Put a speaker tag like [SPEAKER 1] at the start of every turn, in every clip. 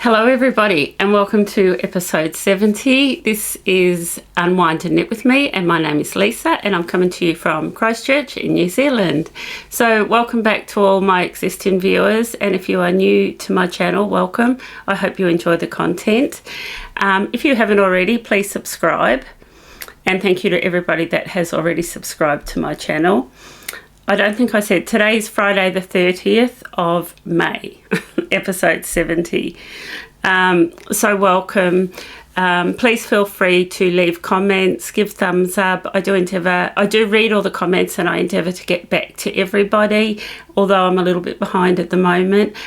[SPEAKER 1] Hello everybody and welcome to episode 70. This is Unwind and Knit with me and my name is Lisa and I'm coming to you from Christchurch in New Zealand. So welcome back to all my existing viewers, and if you are new to my channel, welcome. I hope you enjoy the content. If you haven't already, please subscribe, and thank you to everybody that has already subscribed to my channel. I don't think I said today's Friday the 30th of May, episode 70. So welcome. Please feel free to leave comments, give thumbs up. I do read all the comments and I endeavour to get back to everybody, although I'm a little bit behind at the moment.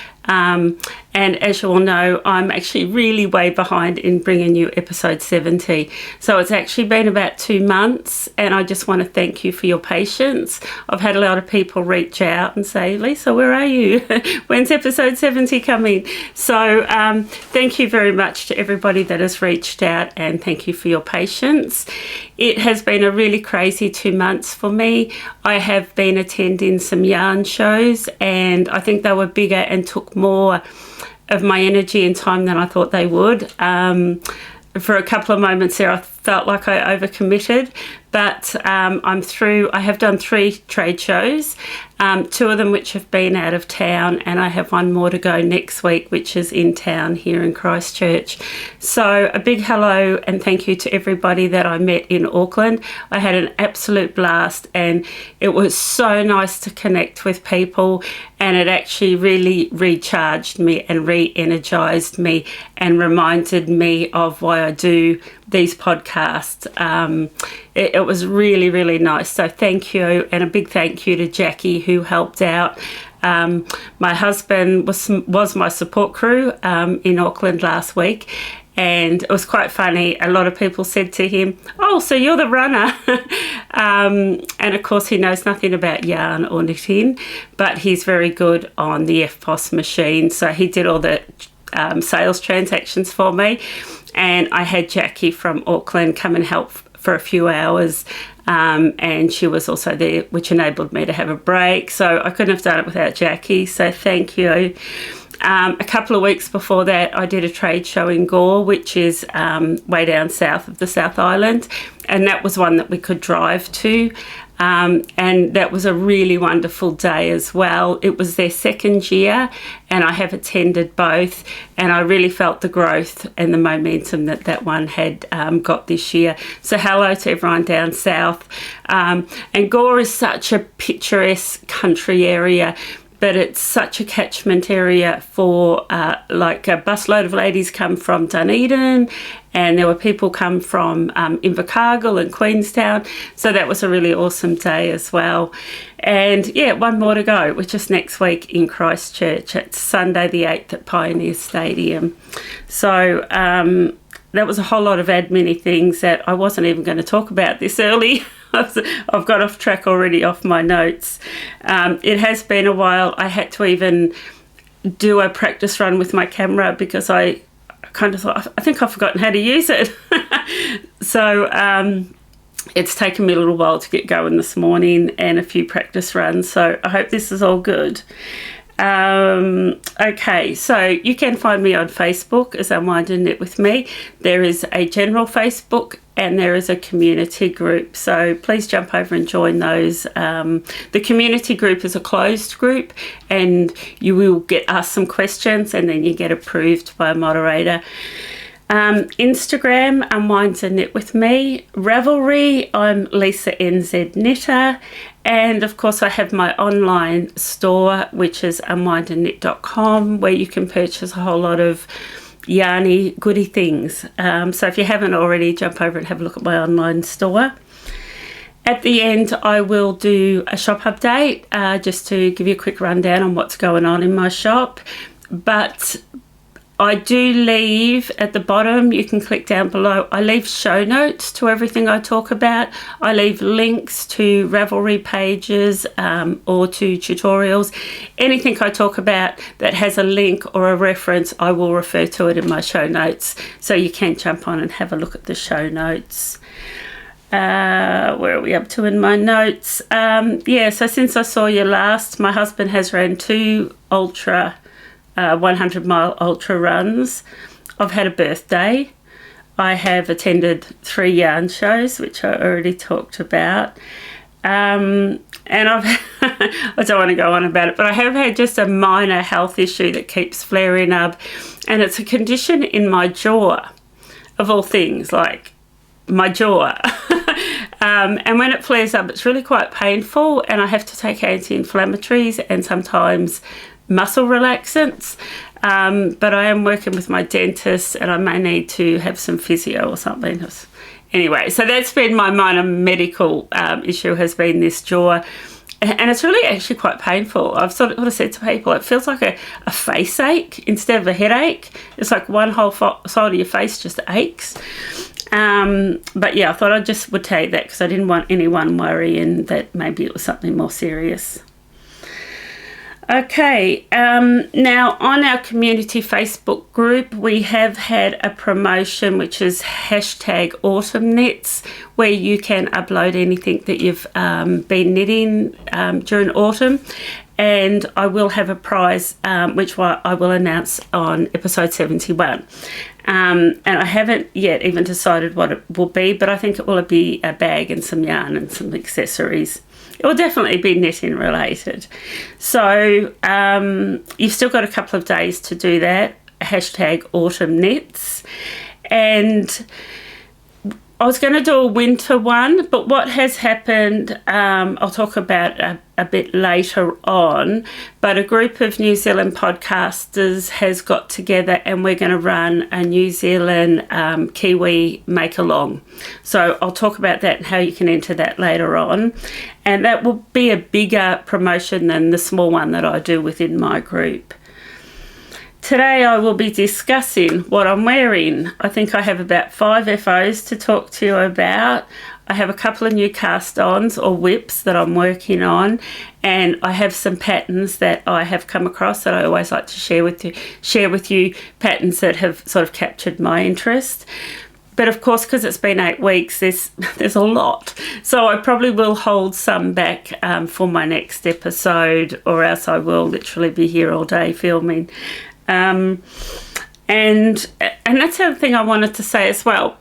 [SPEAKER 1] And as you all know, I'm actually really way behind in bringing you episode 70. So it's actually been about 2 months, and I just want to thank you for your patience. I've had a lot of people reach out and say, Lisa, where are you? When's episode 70 coming? So thank you very much to everybody that has reached out, and thank you for your patience. It has been a really crazy 2 months for me. I have been attending some yarn shows, and I think they were bigger and took more of my energy and time than I thought they would. For a couple of moments there, I felt like I overcommitted, but I'm through. I have done 3 trade shows, 2 of them which have been out of town, and I have 1 more to go next week, which is in town here in Christchurch. So a big hello and thank you to everybody that I met in Auckland. I had an absolute blast, and it was so nice to connect with people, and it actually really recharged me and re-energized me and reminded me of why I do these podcasts. It was really, really nice. So thank you, and a big thank you to Jackie who helped out. My husband was my support crew in Auckland last week, and it was quite funny. A lot of people said to him, oh, so you're the runner. And of course he knows nothing about yarn or knitting, but he's very good on the FPOS machine. So he did all the sales transactions for me, and I had Jackie from Auckland come and help for a few hours, and she was also there, which enabled me to have a break. So I couldn't have done it without Jackie, so thank you. A couple of weeks before that, I did a trade show in Gore, which is way down south of the South Island, and that was one that we could drive to. And that was a really wonderful day as well. It was their 2nd year, and I have attended both, and I really felt the growth and the momentum that one had got this year. So hello to everyone down south. And Gore is such a picturesque country area, but it's such a catchment area for like a busload of ladies come from Dunedin, and there were people come from Invercargill and Queenstown. So that was a really awesome day as well. And yeah, 1 more to go, which is next week in Christchurch. It's Sunday the 8th at Pioneer Stadium. So that was a whole lot of admin-y things that I wasn't even going to talk about this early. I've got off track already off my notes. It has been a while. I had to even do a practice run with my camera because I kind of thought, I think I've forgotten how to use it. So it's taken me a little while to get going this morning, and a few practice runs. So I hope this is all good. Okay, so you can find me on Facebook as Unwind and Knit with me. There is a general Facebook and there is a community group, so please jump over and join those. The community group is a closed group, and you will get asked some questions and then you get approved by a moderator. Instagram, Unwind and Knit with me. Ravelry, I'm Lisa NZ Knitter. And of course I have my online store, which is unwindandknit.com, where you can purchase a whole lot of yarny goody things. So if you haven't already, jump over and have a look at my online store. At the end, I will do a shop update, just to give you a quick rundown on what's going on in my shop. But I do leave at the bottom, you can click down below, I leave show notes to everything I talk about. I leave links to Ravelry pages or to tutorials. Anything I talk about that has a link or a reference, I will refer to it in my show notes. So you can jump on and have a look at the show notes. Where are we up to in my notes? Yeah, so since I saw you last, my husband has ran 2 ultra 100-mile ultra runs. I've had a birthday. I have attended 3 yarn shows, which I already talked about. And I don't want to go on about it, but I have had just a minor health issue that keeps flaring up. And it's a condition in my jaw, of all things, like my jaw. And when it flares up, it's really quite painful, and I have to take anti-inflammatories and sometimes muscle relaxants. But I am working with my dentist, and I may need to have some physio or something. Anyway, so that's been my minor medical issue, has been this jaw. And it's really actually quite painful. I've sort of said to people, it feels like a face ache instead of a headache. It's like one whole side of your face just aches. But yeah, I thought I just would tell you that because I didn't want anyone worrying that maybe it was something more serious. Okay, now on our community Facebook group, we have had a promotion which is #autumn knits, where you can upload anything that you've been knitting during autumn, and I will have a prize which I will announce on episode 71. And I haven't yet even decided what it will be, but I think it will be a bag and some yarn and some accessories. It will definitely be knitting related. So you've still got a couple of days to do that. #autumn knits. And I was going to do a winter one, but what has happened, I'll talk about a bit later on, but a group of New Zealand podcasters has got together and we're going to run a New Zealand Kiwi Makealong. So I'll talk about that and how you can enter that later on. And that will be a bigger promotion than the small one that I do within my group. Today I will be discussing what I'm wearing. I think I have about 5 FOs to talk to you about. I have a couple of new cast-ons or whips that I'm working on, and I have some patterns that I have come across that I always like to share with you patterns that have sort of captured my interest. But of course, because it's been 8 weeks, there's a lot. So I probably will hold some back for my next episode, or else I will literally be here all day filming. And that's the other thing I wanted to say as well.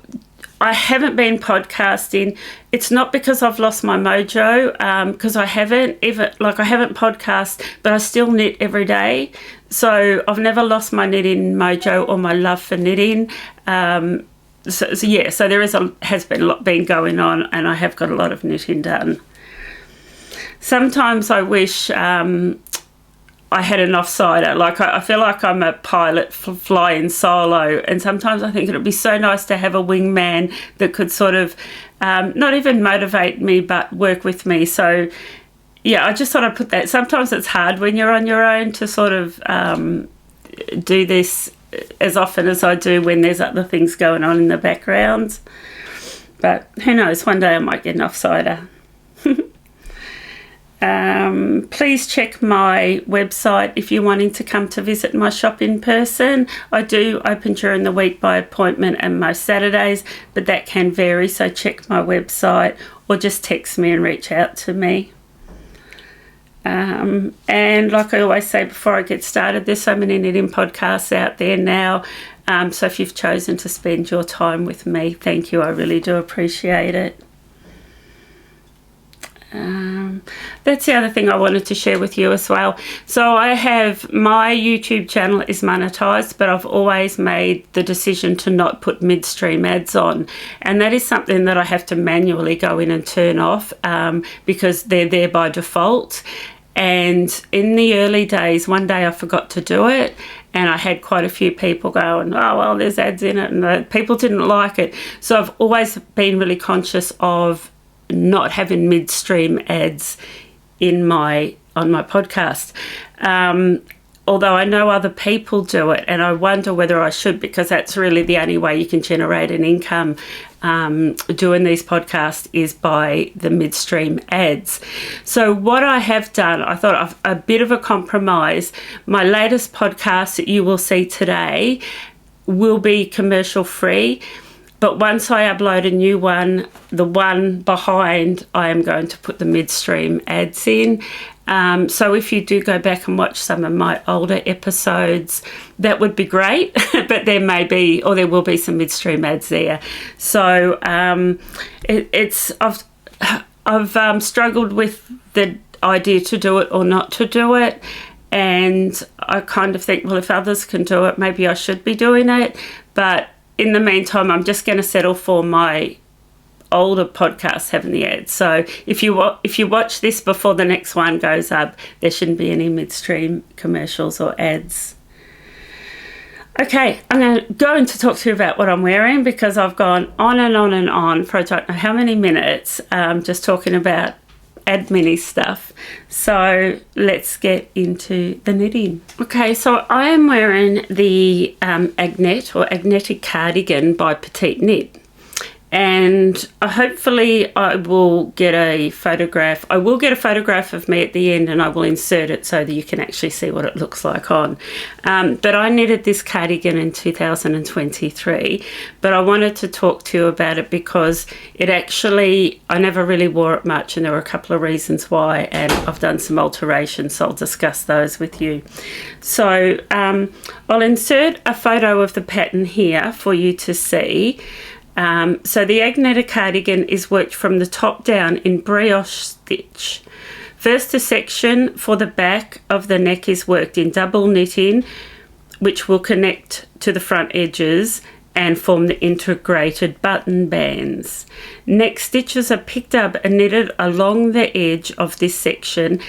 [SPEAKER 1] I haven't been podcasting. It's not because I've lost my mojo, because I haven't podcast, but I still knit every day. So I've never lost my knitting mojo or my love for knitting. So there has been a lot been going on, and I have got a lot of knitting done. Sometimes I wish I had an offsider. Like I feel like I'm a pilot flying solo, and sometimes I think it would be so nice to have a wingman that could sort of not even motivate me but work with me. So yeah, I just thought I'd put that. Sometimes it's hard when you're on your own to sort of do this as often as I do when there's other things going on in the background. But who knows, one day I might get an offsider. Please check my website if you're wanting to come to visit my shop in person. I do open during the week by appointment and most Saturdays, but that can vary, so check my website or just text me and reach out to me. And like I always say before I get started, there's so many knitting podcasts out there now, so if you've chosen to spend your time with me, thank you. I really do appreciate it. That's the other thing I wanted to share with you as well. So I have, my YouTube channel is monetized, but I've always made the decision to not put midstream ads on, and that is something that I have to manually go in and turn off because they're there by default. And in the early days, one day I forgot to do it, and I had quite a few people going, oh well, there's ads in it, and people didn't like it. So I've always been really conscious of not having midstream ads on my podcast, although I know other people do it, and I wonder whether I should, because that's really the only way you can generate an income doing these podcasts is by the midstream ads. So what I have done, I thought of a bit of a compromise. My latest podcast that you will see today will be commercial free. But once I upload a new one, the one behind, I am going to put the midstream ads in. So if you do go back and watch some of my older episodes, that would be great. But there may be, or there will be, some midstream ads there. So I've struggled with the idea to do it or not to do it. And I kind of think, well, if others can do it, maybe I should be doing it. But in the meantime, I'm just going to settle for my older podcasts having the ads. So if you watch this before the next one goes up, there shouldn't be any midstream commercials or ads. Okay, I'm going to talk to you about what I'm wearing, because I've gone on and on and on for I don't know how many minutes just talking about admin stuff. So let's get into the knitting. Okay, so I am wearing the Agnet or Agnetic cardigan by Petiteknit. And hopefully I will get a photograph. I will get a photograph of me at the end, and I will insert it so that you can actually see what it looks like on. But I knitted this cardigan in 2023, but I wanted to talk to you about it because it actually, I never really wore it much, and there were a couple of reasons why, and I've done some alterations, so I'll discuss those with you. So I'll insert a photo of the pattern here for you to see. So the Agnetic cardigan is worked from the top down in brioche stitch. First, a section for the back of the neck is worked in double knitting, which will connect to the front edges and form the integrated button bands. Neck stitches are picked up and knitted along the edge of this section,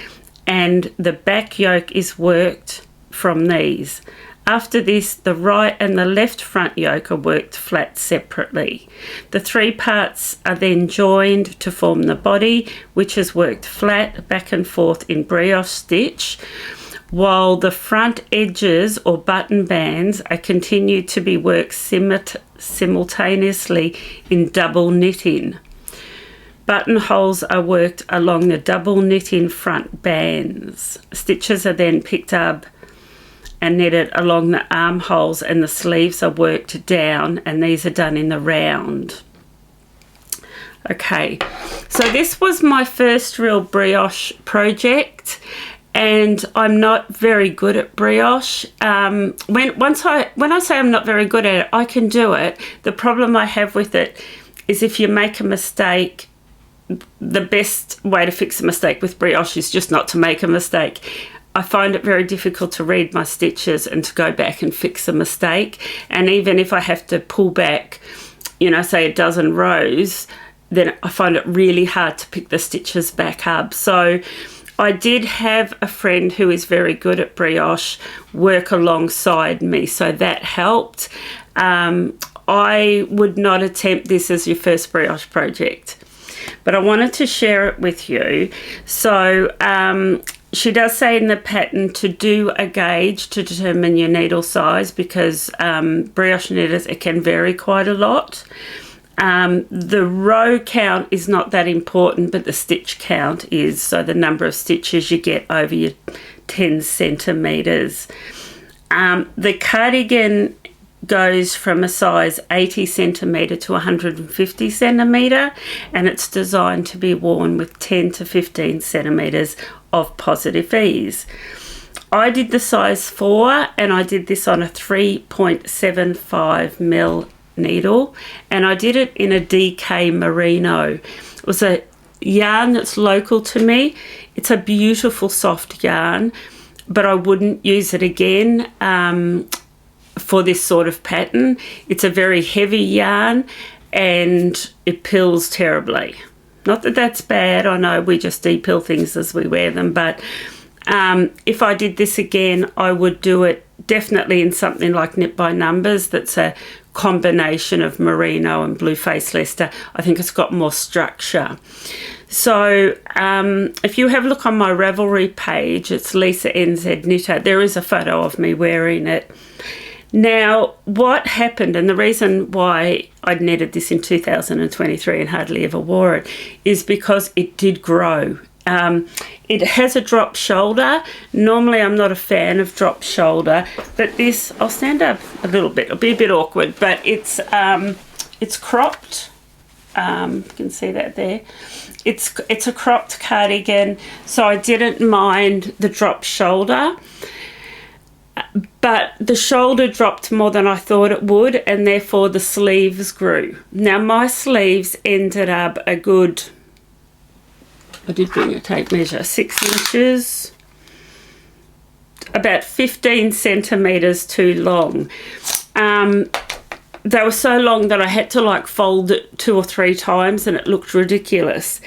[SPEAKER 1] and the back yoke is worked from these. After this, the right and the left front yoke are worked flat separately. The three parts are then joined to form the body, which is worked flat back and forth in brioche stitch, while the front edges or button bands are continued to be worked simultaneously in double knitting. Buttonholes are worked along the double knitting front bands. Stitches are then picked up and knitted along the armholes, and the sleeves are worked down, and these are done in the round. Okay, so this was my first real brioche project, and I'm not very good at brioche. When I say I'm not very good at it, I can do it. The problem I have with it is if you make a mistake, the best way to fix a mistake with brioche is just not to make a mistake. I find it very difficult to read my stitches and to go back and fix a mistake. And even if I have to pull back, you know, say a dozen rows, then I find it really hard to pick the stitches back up. So I did have a friend who is very good at brioche work alongside me, so that helped. I would not attempt this as your first brioche project, but I wanted to share it with you. So she does say in the pattern to do a gauge to determine your needle size, because brioche knitters, it can vary quite a lot. The row count is not that important, but the stitch count is, so the number of stitches you get over your 10 centimetres. The cardigan goes from a size 80 centimetre to 150 centimetre, and it's designed to be worn with 10 to 15 centimetres of positive ease. I did the size 4, and I did this on a 3.75 mil needle, and I did it in a DK merino. It was a yarn that's local to me. It's a beautiful soft yarn, but I wouldn't use it again for this sort of pattern. It's a very heavy yarn and it pills terribly. Not that that's bad, I know we just de-pill things as we wear them, but if I did this again, I would do it definitely in something like Knit by Numbers that's a combination of merino and blue face Leicester. I think it's got more structure. So if you have a look on my Ravelry page, it's Lisa NZ Knitter, there is a photo of me wearing it. Now, what happened, and the reason why I knitted this in 2023 and hardly ever wore it, is because it did grow. It has a drop shoulder. Normally I'm not a fan of drop shoulder, but this, I'll stand up a little bit, it'll be a bit awkward, but it's it's cropped. You can see that there. It's a cropped cardigan, so I didn't mind the drop shoulder, but the shoulder dropped more than I thought it would, and therefore the sleeves grew. Now my sleeves ended up a good, I did bring a tape measure, 6 inches, about 15 centimeters too long. They were so long that I had to like fold it 2 or 3 times, and it looked ridiculous.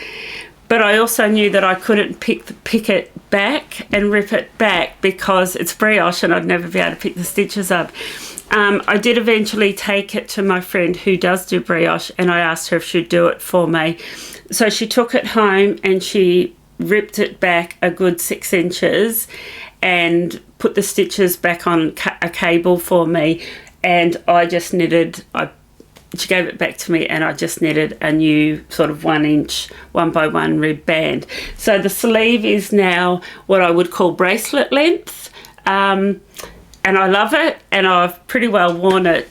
[SPEAKER 1] But I also knew that I couldn't pick it back and rip it back because it's brioche and I'd never be able to pick the stitches up. I did eventually take it to my friend who does do brioche, and I asked her if she'd do it for me. So she took it home and she ripped it back a good 6 inches and put the stitches back on a cable for me. And I just knitted, she gave it back to me, and I just knitted a new sort of 1 inch 1x1 rib band. So the sleeve is now what I would call bracelet length, and I love it, and I've pretty well worn it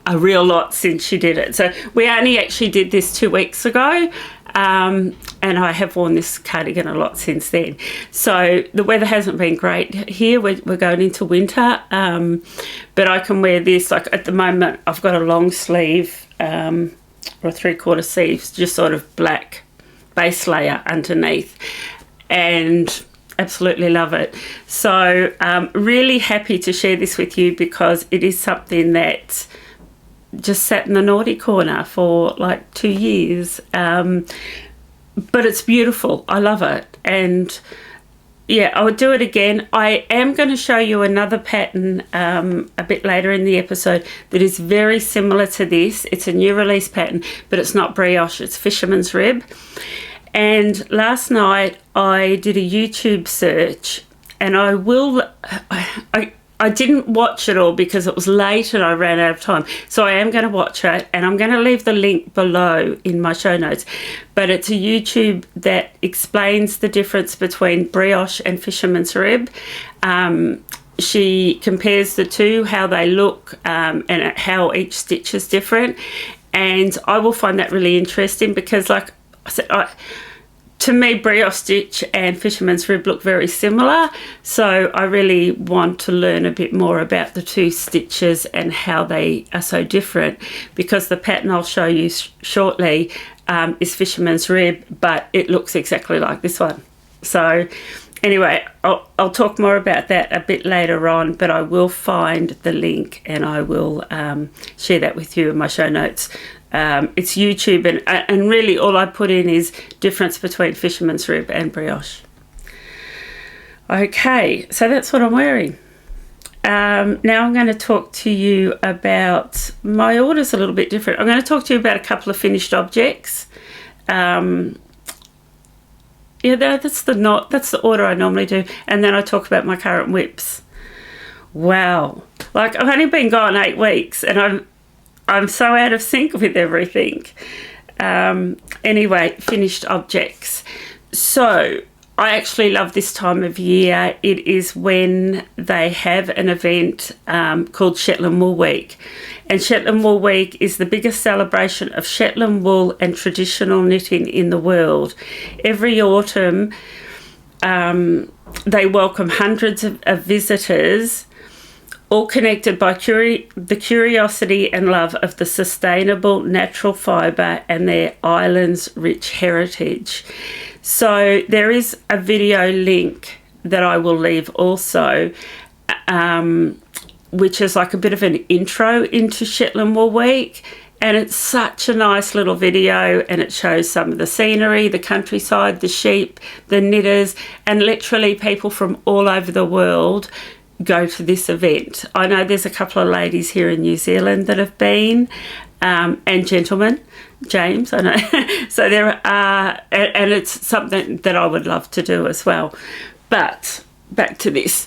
[SPEAKER 1] a real lot since she did it. So we only actually did this 2 weeks ago, and I have worn this cardigan a lot since then. So the weather hasn't been great here. We're going into winter, but I can wear this. Like at the moment, I've got a long sleeve or a 3/4 sleeve, just sort of black base layer underneath, and absolutely love it. So really happy to share this with you because it is something that just sat in the naughty corner for like 2 years, but it's beautiful. I love it, and yeah, I would do it again. I am going to show you another pattern a bit later in the episode that is very similar to this. It's a new release pattern, but it's not brioche, it's fisherman's rib. And last night I did a YouTube search, and I didn't watch it all because it was late and I ran out of time. So I am going to watch it, and I'm going to leave the link below in my show notes. But it's a YouTube that explains the difference between brioche and fisherman's rib. She compares the two, how they look, and how each stitch is different. And I will find that really interesting because, like I said, to me, brioche stitch and fisherman's rib look very similar, so I really want to learn a bit more about the two stitches and how they are so different, because the pattern I'll show you shortly is fisherman's rib, but it looks exactly like this one. So anyway, I'll talk more about that a bit later on, but I will find the link and I will share that with you in my show notes. It's YouTube, and really all I put in is difference between fisherman's rib and brioche. Okay, so that's what I'm wearing. Now I'm going to talk to you about, my order's a little bit different. I'm going to talk to you about a couple of finished objects. Yeah, that's the order I normally do, and then I talk about my current whips. Wow, like I've only been gone 8 weeks, and I'm so out of sync with everything. Anyway, finished objects. So I actually love this time of year. It is when they have an event called Shetland Wool Week. And Shetland Wool Week is the biggest celebration of Shetland wool and traditional knitting in the world. Every autumn, they welcome hundreds of visitors, all connected by the curiosity and love of the sustainable natural fibre and their island's rich heritage. So there is a video link that I will leave also, which is like a bit of an intro into Shetland Wool Week. And it's such a nice little video, and it shows some of the scenery, the countryside, the sheep, the knitters, and literally people from all over the world go to this event. I know there's a couple of ladies here in New Zealand that have been, and gentlemen, James, I know. So there are, and it's something that I would love to do as well. But back to this.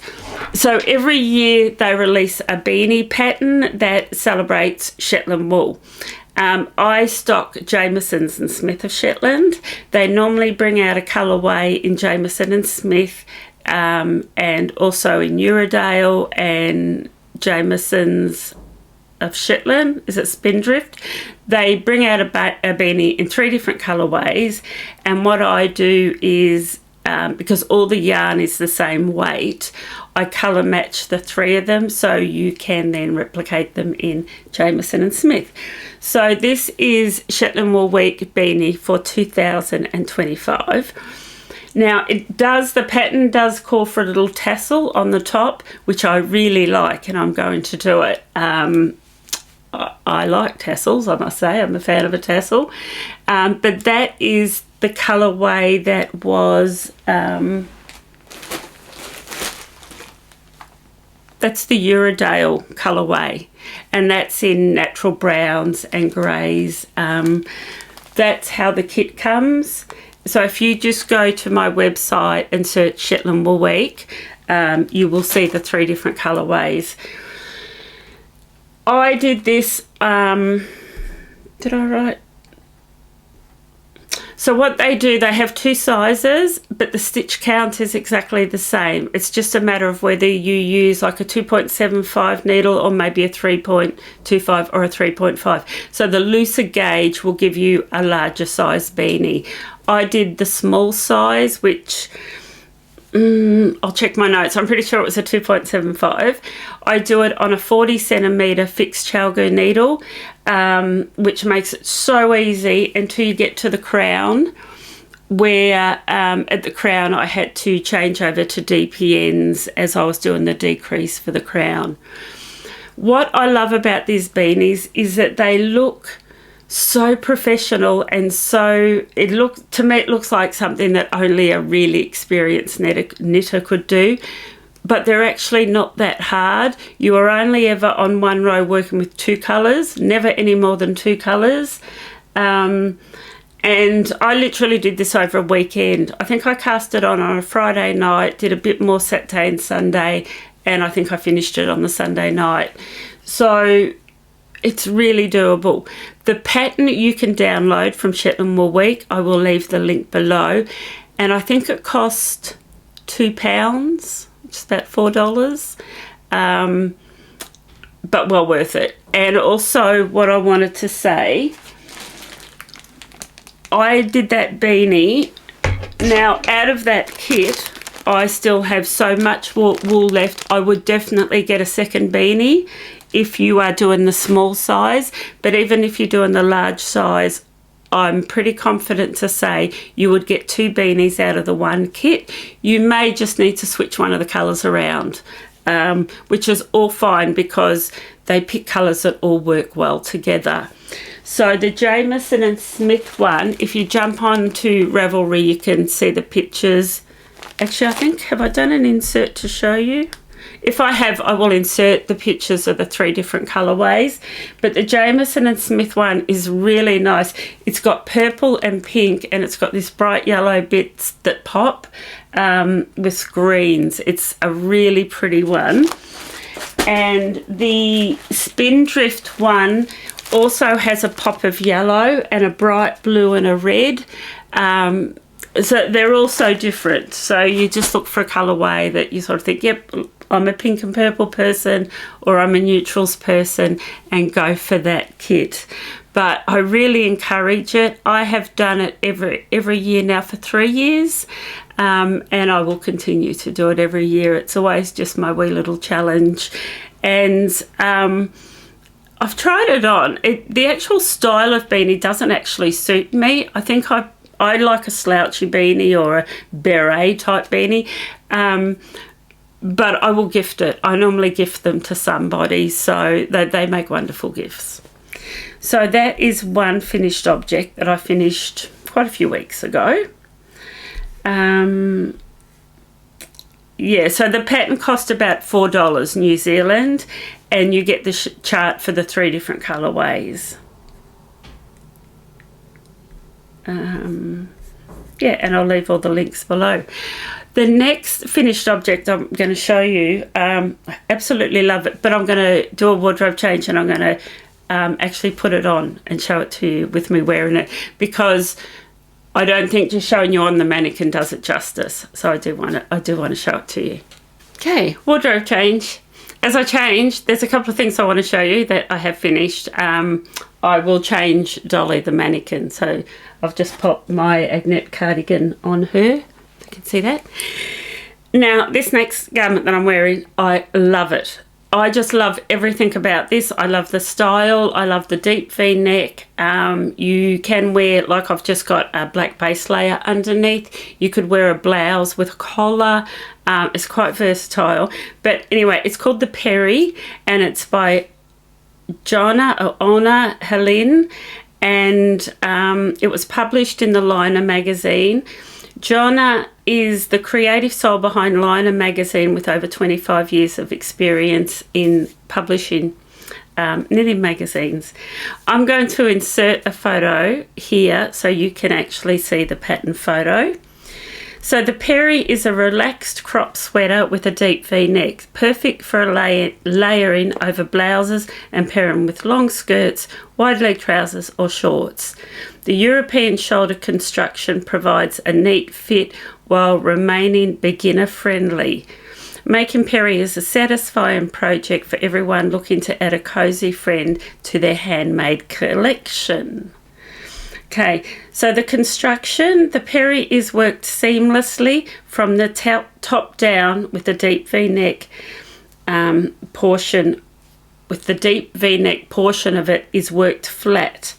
[SPEAKER 1] So every year they release a beanie pattern that celebrates Shetland wool. I stock Jamieson's and Smith of Shetland. They normally bring out a colourway in Jamieson and Smith, and also in Uredale and Jamieson's of Shetland, is it Spindrift? They bring out a beanie in 3 different colorways, and what I do is, because all the yarn is the same weight, I colour match the 3 of them so you can then replicate them in Jamieson and Smith. So this is Shetland Wool Week beanie for 2025. Now the pattern does call for a little tassel on the top, which I really like, and I'm going to do it. I like tassels, I must say. I'm a fan of a tassel. But that is the colourway that was, that's the Uredale colourway, and that's in natural browns and greys. That's how the kit comes. So if you just go to my website and search Shetland Wool Week, you will see the 3 different colourways. I did this, did I write? So what they do, they have 2 sizes, but the stitch count is exactly the same. It's just a matter of whether you use like a 2.75 needle or maybe a 3.25 or a 3.5. So the looser gauge will give you a larger size beanie. I did the small size, which I'll check my notes. I'm pretty sure it was a 2.75. I do it on a 40 centimetre fixed chalgo needle, which makes it so easy until you get to the crown, where at the crown I had to change over to DPNs as I was doing the decrease for the crown. What I love about these beanies is that they look so professional, and so to me it looks like something that only a really experienced knitter could do, but they're actually not that hard. You are only ever on one row working with 2 colours, never any more than 2 colours. And I literally did this over a weekend. I think I cast it on a Friday night, did a bit more Saturday and Sunday, and I think I finished it on the Sunday night. So it's really doable. The pattern you can download from Shetland Wool Week, I will leave the link below, and I think it cost £2, which is about $4, but well worth it. And also what I wanted to say, I did that beanie. Now out of that kit I still have so much wool left. I would definitely get a second beanie if you are doing the small size, but even if you're doing the large size, I'm pretty confident to say you would get 2 beanies out of the one kit. You may just need to switch one of the colours around, which is all fine because they pick colours that all work well together. So the Jamieson and Smith one, if you jump on to Ravelry, you can see the pictures. Actually, I think, have I done an insert to show you? If I have, I will insert the pictures of the 3 different colourways. But the Jamieson and Smith one is really nice. It's got purple and pink, and it's got these bright yellow bits that pop with greens. It's a really pretty one. And the Spindrift one also has a pop of yellow and a bright blue and a red. So they're all so different. So you just look for a colourway that you sort of think, yep, I'm a pink and purple person, or I'm a neutrals person, and go for that kit. But I really encourage it. I have done it every year now for 3 years, and I will continue to do it every year. It's always just my wee little challenge. And I've tried it on. The actual style of beanie doesn't actually suit me. I think I like a slouchy beanie or a beret type beanie. But I will gift it. I normally gift them to somebody, so they make wonderful gifts. So that is one finished object that I finished quite a few weeks ago. Yeah, so the pattern cost about $4 New Zealand, and you get the chart for the 3 different colourways. Yeah, and I'll leave all the links below. The next finished object I'm going to show you, I absolutely love it, but I'm going to do a wardrobe change, and I'm going to actually put it on and show it to you with me wearing it, because I don't think just showing you on the mannequin does it justice. So I do want to show it to you. Okay, wardrobe change. as I change, there's a couple of things I want to show you that I have finished. I will change Dolly the mannequin. So I've just popped my mYak cardigan on her. You can see that. Now, this next garment that I'm wearing, I love it. I just love everything about this. I love the style. I love the deep V-neck. You can wear, like I've just got a black base layer underneath. You could wear a blouse with a collar. It's quite versatile. But anyway, it's called the Perry, and it's by Jonna Helin, and it was published in the Liner magazine. Jonna is the creative soul behind Liner magazine, with over 25 years of experience in publishing knitting magazines. I'm going to insert a photo here so you can actually see the pattern photo. So the Perry is a relaxed crop sweater with a deep V-neck, perfect for layering over blouses and pairing with long skirts, wide leg trousers or shorts. The European shoulder construction provides a neat fit while remaining beginner friendly. Making Perry is a satisfying project for everyone looking to add a cozy friend to their handmade collection. Okay, so the construction, the Perry is worked seamlessly from the top down with the deep V-neck portion. With the deep V-neck portion of it is worked flat.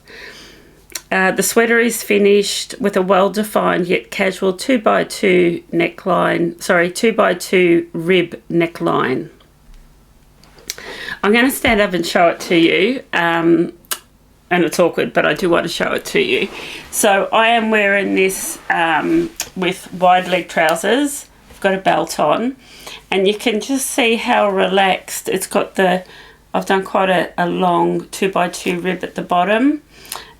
[SPEAKER 1] The sweater is finished with a well-defined yet casual 2x2 neckline, 2x2 rib neckline. I'm going to stand up and show it to you. And it's awkward, but I do want to show it to you. So I am wearing this with wide leg trousers. I've got a belt on, and you can just see how relaxed it's got. I've done quite a long 2x2 rib at the bottom,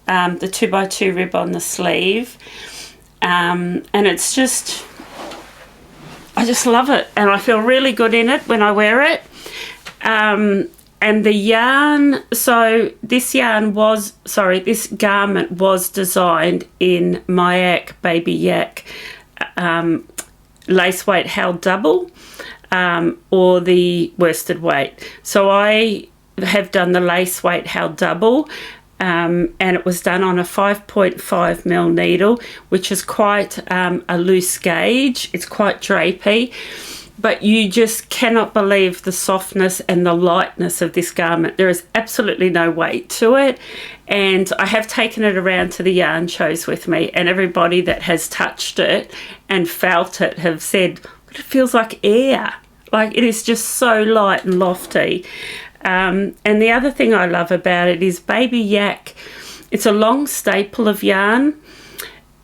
[SPEAKER 1] the 2x2 rib on the sleeve, and it's just, I just love it, and I feel really good in it when I wear it. And the yarn, so this garment was designed in mYak Baby Yak lace weight held double, or the worsted weight. So I have done the lace weight held double, and it was done on a 5.5mm needle, which is quite a loose gauge. It's quite drapey. But you just cannot believe the softness and the lightness of this garment. There is absolutely no weight to it. And I have taken it around to the yarn shows with me, and everybody that has touched it and felt it have said, it feels like air. Like, it is just so light and lofty. And the other thing I love about it is Baby Yak. It's a long staple of yarn.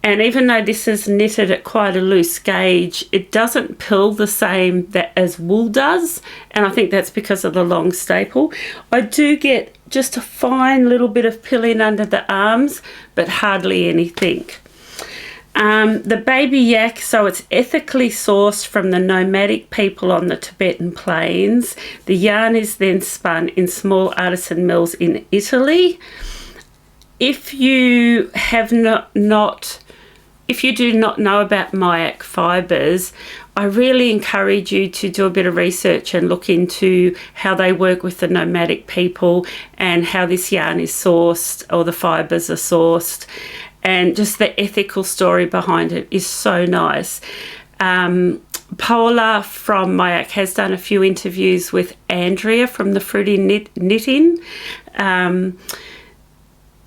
[SPEAKER 1] And even though this is knitted at quite a loose gauge, it doesn't pill the same as wool does. And I think that's because of the long staple. I do get just a fine little bit of pilling under the arms, but hardly anything. The Baby Yak, so it's ethically sourced from the nomadic people on the Tibetan plains. The yarn is then spun in small artisan mills in Italy. If you have if you do not know about mYak fibres, I really encourage you to do a bit of research and look into how they work with the nomadic people and how this yarn is sourced, or the fibres are sourced, and just the ethical story behind it is so nice. Paola from mYak has done a few interviews with Andrea from the Fruity Knitting.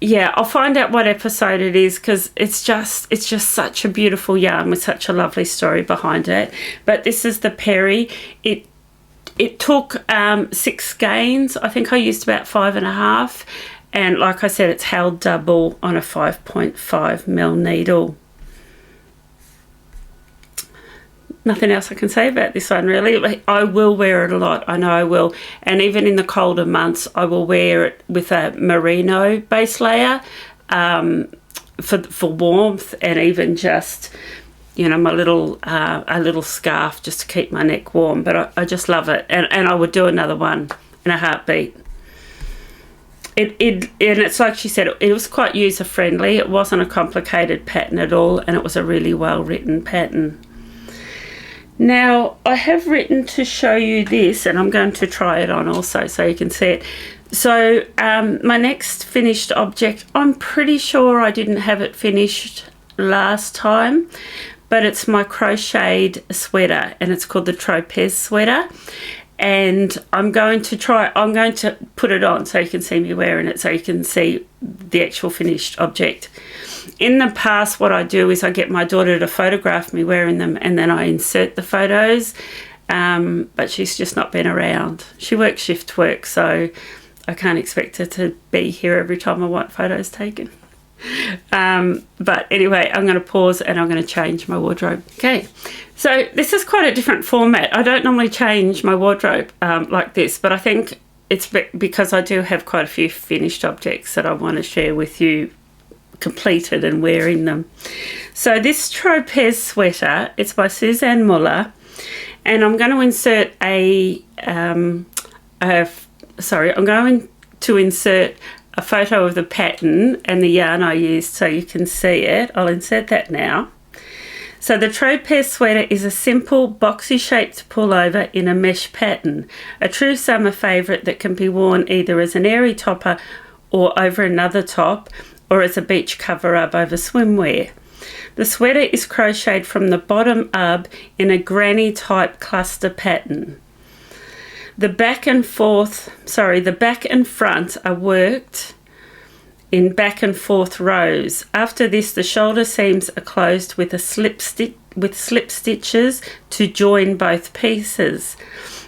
[SPEAKER 1] Yeah, I'll find out what episode it is, because it's just such a beautiful yarn with such a lovely story behind it. But this is the Perry. It took 6 skeins. I think I used about 5.5, and like I said, it's held double on a 5.5mm needle. Nothing else I can say about this one, really. I will wear it a lot. I know I will. And even in the colder months, I will wear it with a merino base layer for warmth, and even just, my little a little scarf just to keep my neck warm. But I just love it, and I would do another one in a heartbeat. And it's like she said, it was quite user friendly. It wasn't a complicated pattern at all, and it was a really well written pattern. Now I have written to show you this, and I'm going to try it on also so you can see it. So my next finished object, I'm pretty sure I didn't have it finished last time, but it's my crocheted sweater, and it's called the Tropez sweater. And I'm going to put it on so you can see me wearing it, so you can see the actual finished object. In the past, what I do is I get my daughter to photograph me wearing them, and then I insert the photos, but she's just not been around. She works shift work, so I can't expect her to be here every time I want photos taken. But anyway, I'm going to pause and I'm going to change my wardrobe. Okay, so this is quite a different format. I don't normally change my wardrobe like this, but I think it's because I do have quite a few finished objects that I want to share with you, completed and wearing them. So this Tropez sweater, it's by Susanne Muller, and I'm going to insert I'm going to insert a photo of the pattern and the yarn I used so you can see it. I'll insert that now. So the Tropez sweater is a simple boxy shaped pullover in a mesh pattern, a true summer favourite that can be worn either as an airy topper or over another top, or as a beach cover up over swimwear. The sweater is crocheted from the bottom up in a granny type cluster pattern. The back and front are worked in back and forth rows. After this, the shoulder seams are closed with slip stitches to join both pieces.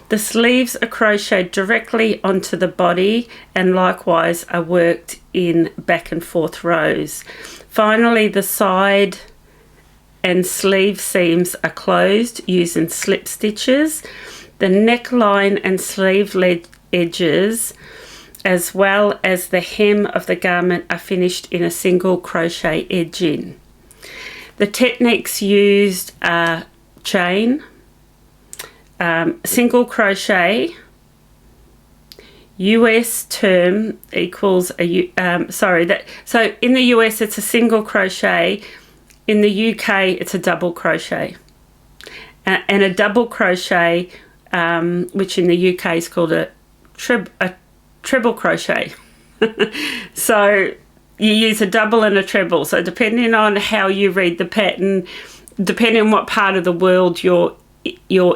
[SPEAKER 1] The sleeves are crocheted directly onto the body and likewise are worked in back and forth rows. Finally, the side and sleeve seams are closed using slip stitches. The neckline and sleeve edges, as well as the hem of the garment, are finished in a single crochet edging. The techniques used are chain, single crochet, US term equals so in the US it's a single crochet, in the UK it's a double crochet, and a double crochet, which in the UK is called a treble crochet. So you use a double and a treble, so depending on how you read the pattern, depending on what part of the world you're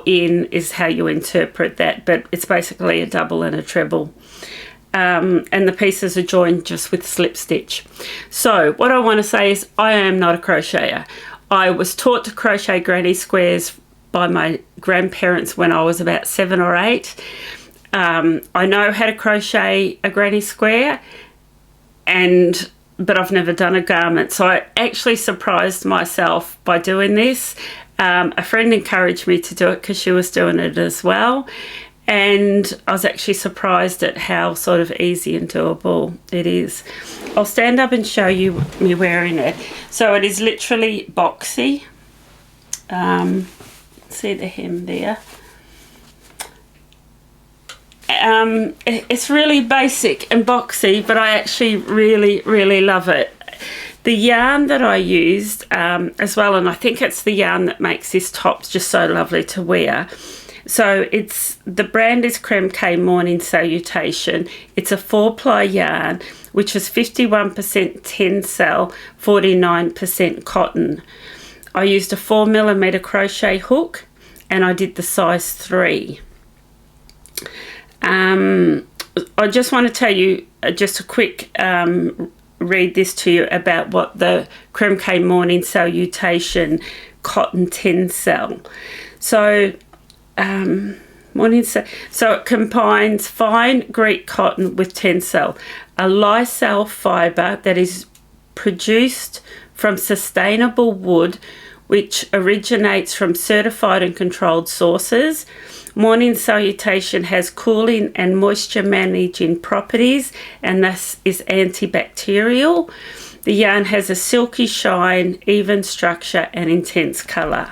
[SPEAKER 1] in, is how you interpret that, but it's basically a double and a treble. And the pieces are joined just with slip stitch. So what I want to say is I am not a crocheter. I was taught to crochet granny squares by my grandparents when I was about 7 or 8. I know how to crochet a granny square, but I've never done a garment. So I actually surprised myself by doing this. A friend encouraged me to do it because she was doing it as well. And I was actually surprised at how sort of easy and doable it is. I'll stand up and show you me wearing it. So it is literally boxy. See the hem there. It's really basic and boxy, but I actually really love it. The yarn that I used as well, and I think it's the yarn that makes this top just so lovely to wear. So the brand is Kremke Morning Salutation. It's a 4-ply yarn, which is 51% tencel, 49% cotton. I used a 4mm crochet hook, and I did the size 3. I just want to tell you just a quick read this to you about what the Kremke Morning Salutation cotton tencel. So so it combines fine Greek cotton with tencel, a lysol fibre that is produced from sustainable wood which originates from certified and controlled sources. Morning Salutation has cooling and moisture managing properties and thus is antibacterial. The yarn has a silky shine, even structure and intense colour.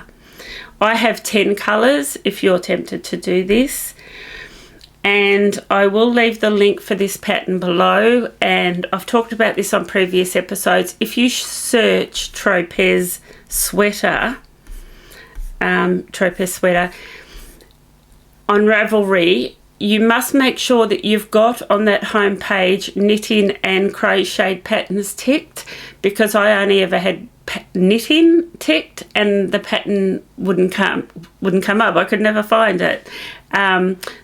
[SPEAKER 1] I have 10 colours if you're tempted to do this, and I will leave the link for this pattern below, and I've talked about this on previous episodes. If you search Tropez sweater, Tropez sweater on Ravelry, you must make sure that you've got on that home page knitting and crochet patterns ticked, because I only ever had knitting ticked and the pattern wouldn't come up. I could never find it.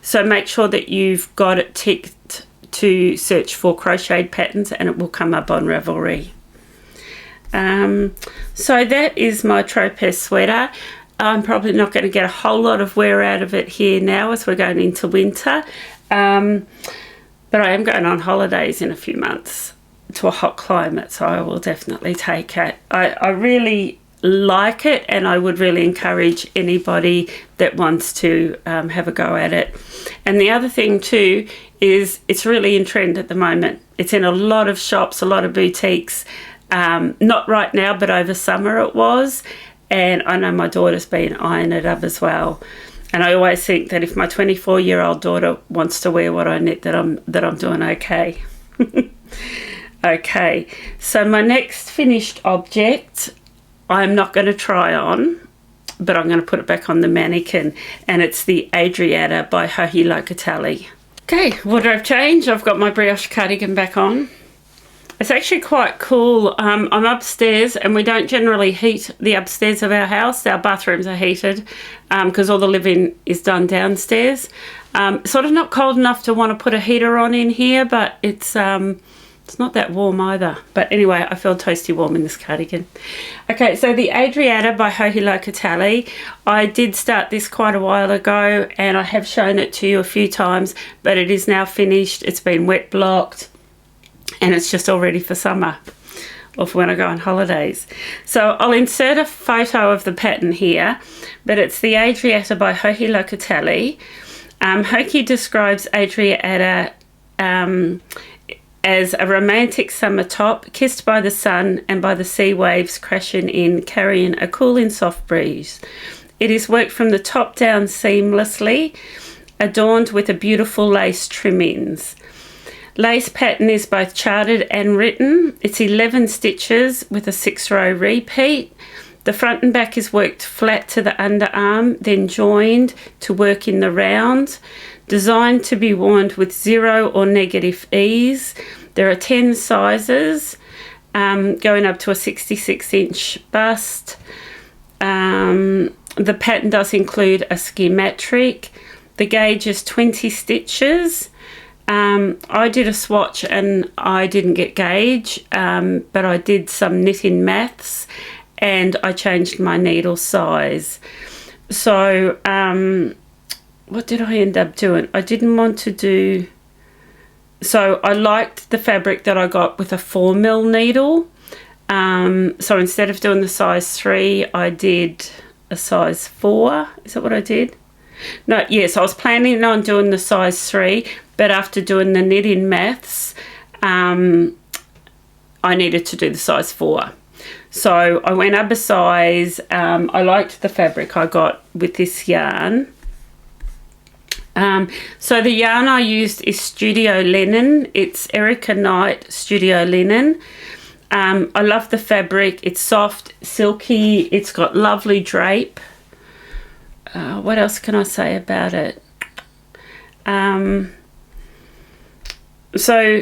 [SPEAKER 1] So make sure that you've got it ticked to search for crocheted patterns, and it will come up on Ravelry. So that is my Tropez sweater. I'm probably not going to get a whole lot of wear out of it here now as we're going into winter. But I am going on holidays in a few months to a hot climate, so I will definitely take it. I really like it, and I would really encourage anybody that wants to have a go at it. And the other thing too is it's really in trend at the moment. It's in a lot of shops, a lot of boutiques. Not right now, but over summer it was. And I know my daughter's been eyeing it up as well. And I always think that if my 24-year-old daughter wants to wear what I knit, that I'm doing okay. Okay, so my next finished object, I'm not going to try on, but I'm going to put it back on the mannequin, and it's the Adriata by Locatelli. Okay, wardrobe change. I've got my brioche cardigan back on. It's actually quite cool. I'm upstairs, and we don't generally heat the upstairs of our house. Our bathrooms are heated because all the living is done downstairs. Sort of not cold enough to want to put a heater on in here, but it's not that warm either. But anyway, I feel toasty warm in this cardigan. Okay, so the Adriata by Locatelli. I did start this quite a while ago, and I have shown it to you a few times, but it is now finished. It's been wet blocked, and it's just all ready for summer or for when I go on holidays. So I'll insert a photo of the pattern here, but it's the Adriata by Locatelli. Hoki describes Adriata as a romantic summer top, kissed by the sun and by the sea waves crashing in, carrying a cooling soft breeze. It is worked from the top down seamlessly, adorned with a beautiful lace trimmings. Lace pattern is both charted and written. It's 11 stitches with a 6-row repeat. The front and back is worked flat to the underarm, then joined to work in the round. Designed to be worn with 0 or negative ease. There are 10 sizes, going up to a 66-inch bust. The pattern does include a schematic. The gauge is 20 stitches. I did a swatch and I didn't get gauge, but I did some knitting maths and I changed my needle size. So what did I end up doing? I didn't want to do... So I liked the fabric that I got with a 4mm needle. So instead of doing the size 3, I did a size 4. Is that what I did? No, yes, I was planning on doing the size 3, but after doing the knitting maths, I needed to do the size 4. So I went up a size. I liked the fabric I got with this yarn. So the yarn I used is Studio Linen. It's Erika Knight Studio Linen. I love the fabric. It's soft, silky. It's got lovely drape. What else can I say about it? So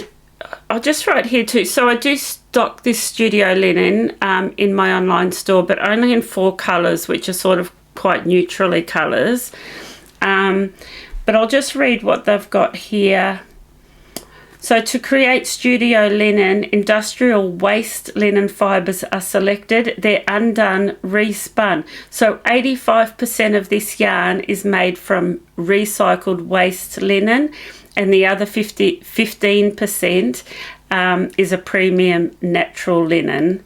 [SPEAKER 1] I'll just write here too. So I do stock this Studio Linen in my online store, but only in 4 colours, which are sort of quite neutrally colours. But I'll just read what they've got here. So to create Studio Linen, industrial waste linen fibres are selected. They're undone, respun. So 85% of this yarn is made from recycled waste linen, and the other 15% is a premium natural linen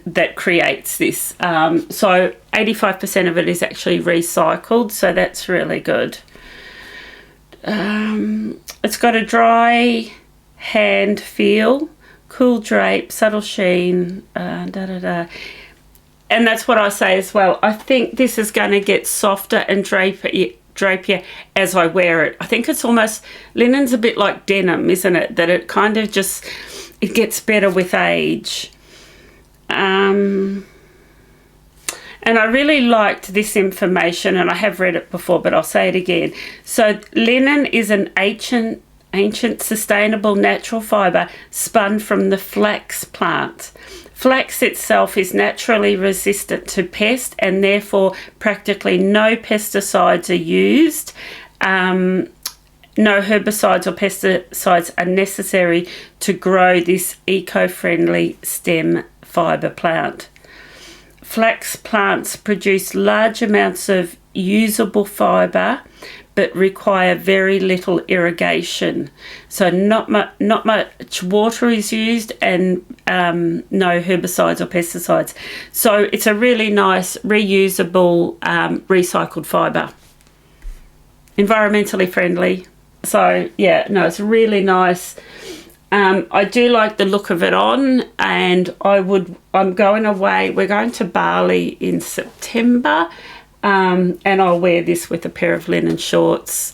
[SPEAKER 1] that creates this. So 85% of it is actually recycled, so that's really good. It's got a dry hand feel, cool drape, subtle sheen, and that's what I say as well. I think this is going to get softer and drapier as I wear it. I think it's almost, linen's a bit like denim, isn't it? That it kind of just, it gets better with age. And And I really liked this information, and I have read it before, but I'll say it again. So linen is an ancient sustainable natural fibre spun from the flax plant. Flax itself is naturally resistant to pest, and therefore practically no pesticides are used. No herbicides or pesticides are necessary to grow this eco-friendly stem fibre plant. Flax plants produce large amounts of usable fibre but require very little irrigation. So not much water is used, and no herbicides or pesticides. So it's a really nice reusable recycled fibre. Environmentally friendly. So yeah, no, it's really nice. I do like the look of it on, and I'm going away. We're going to Bali in September, and I'll wear this with a pair of linen shorts,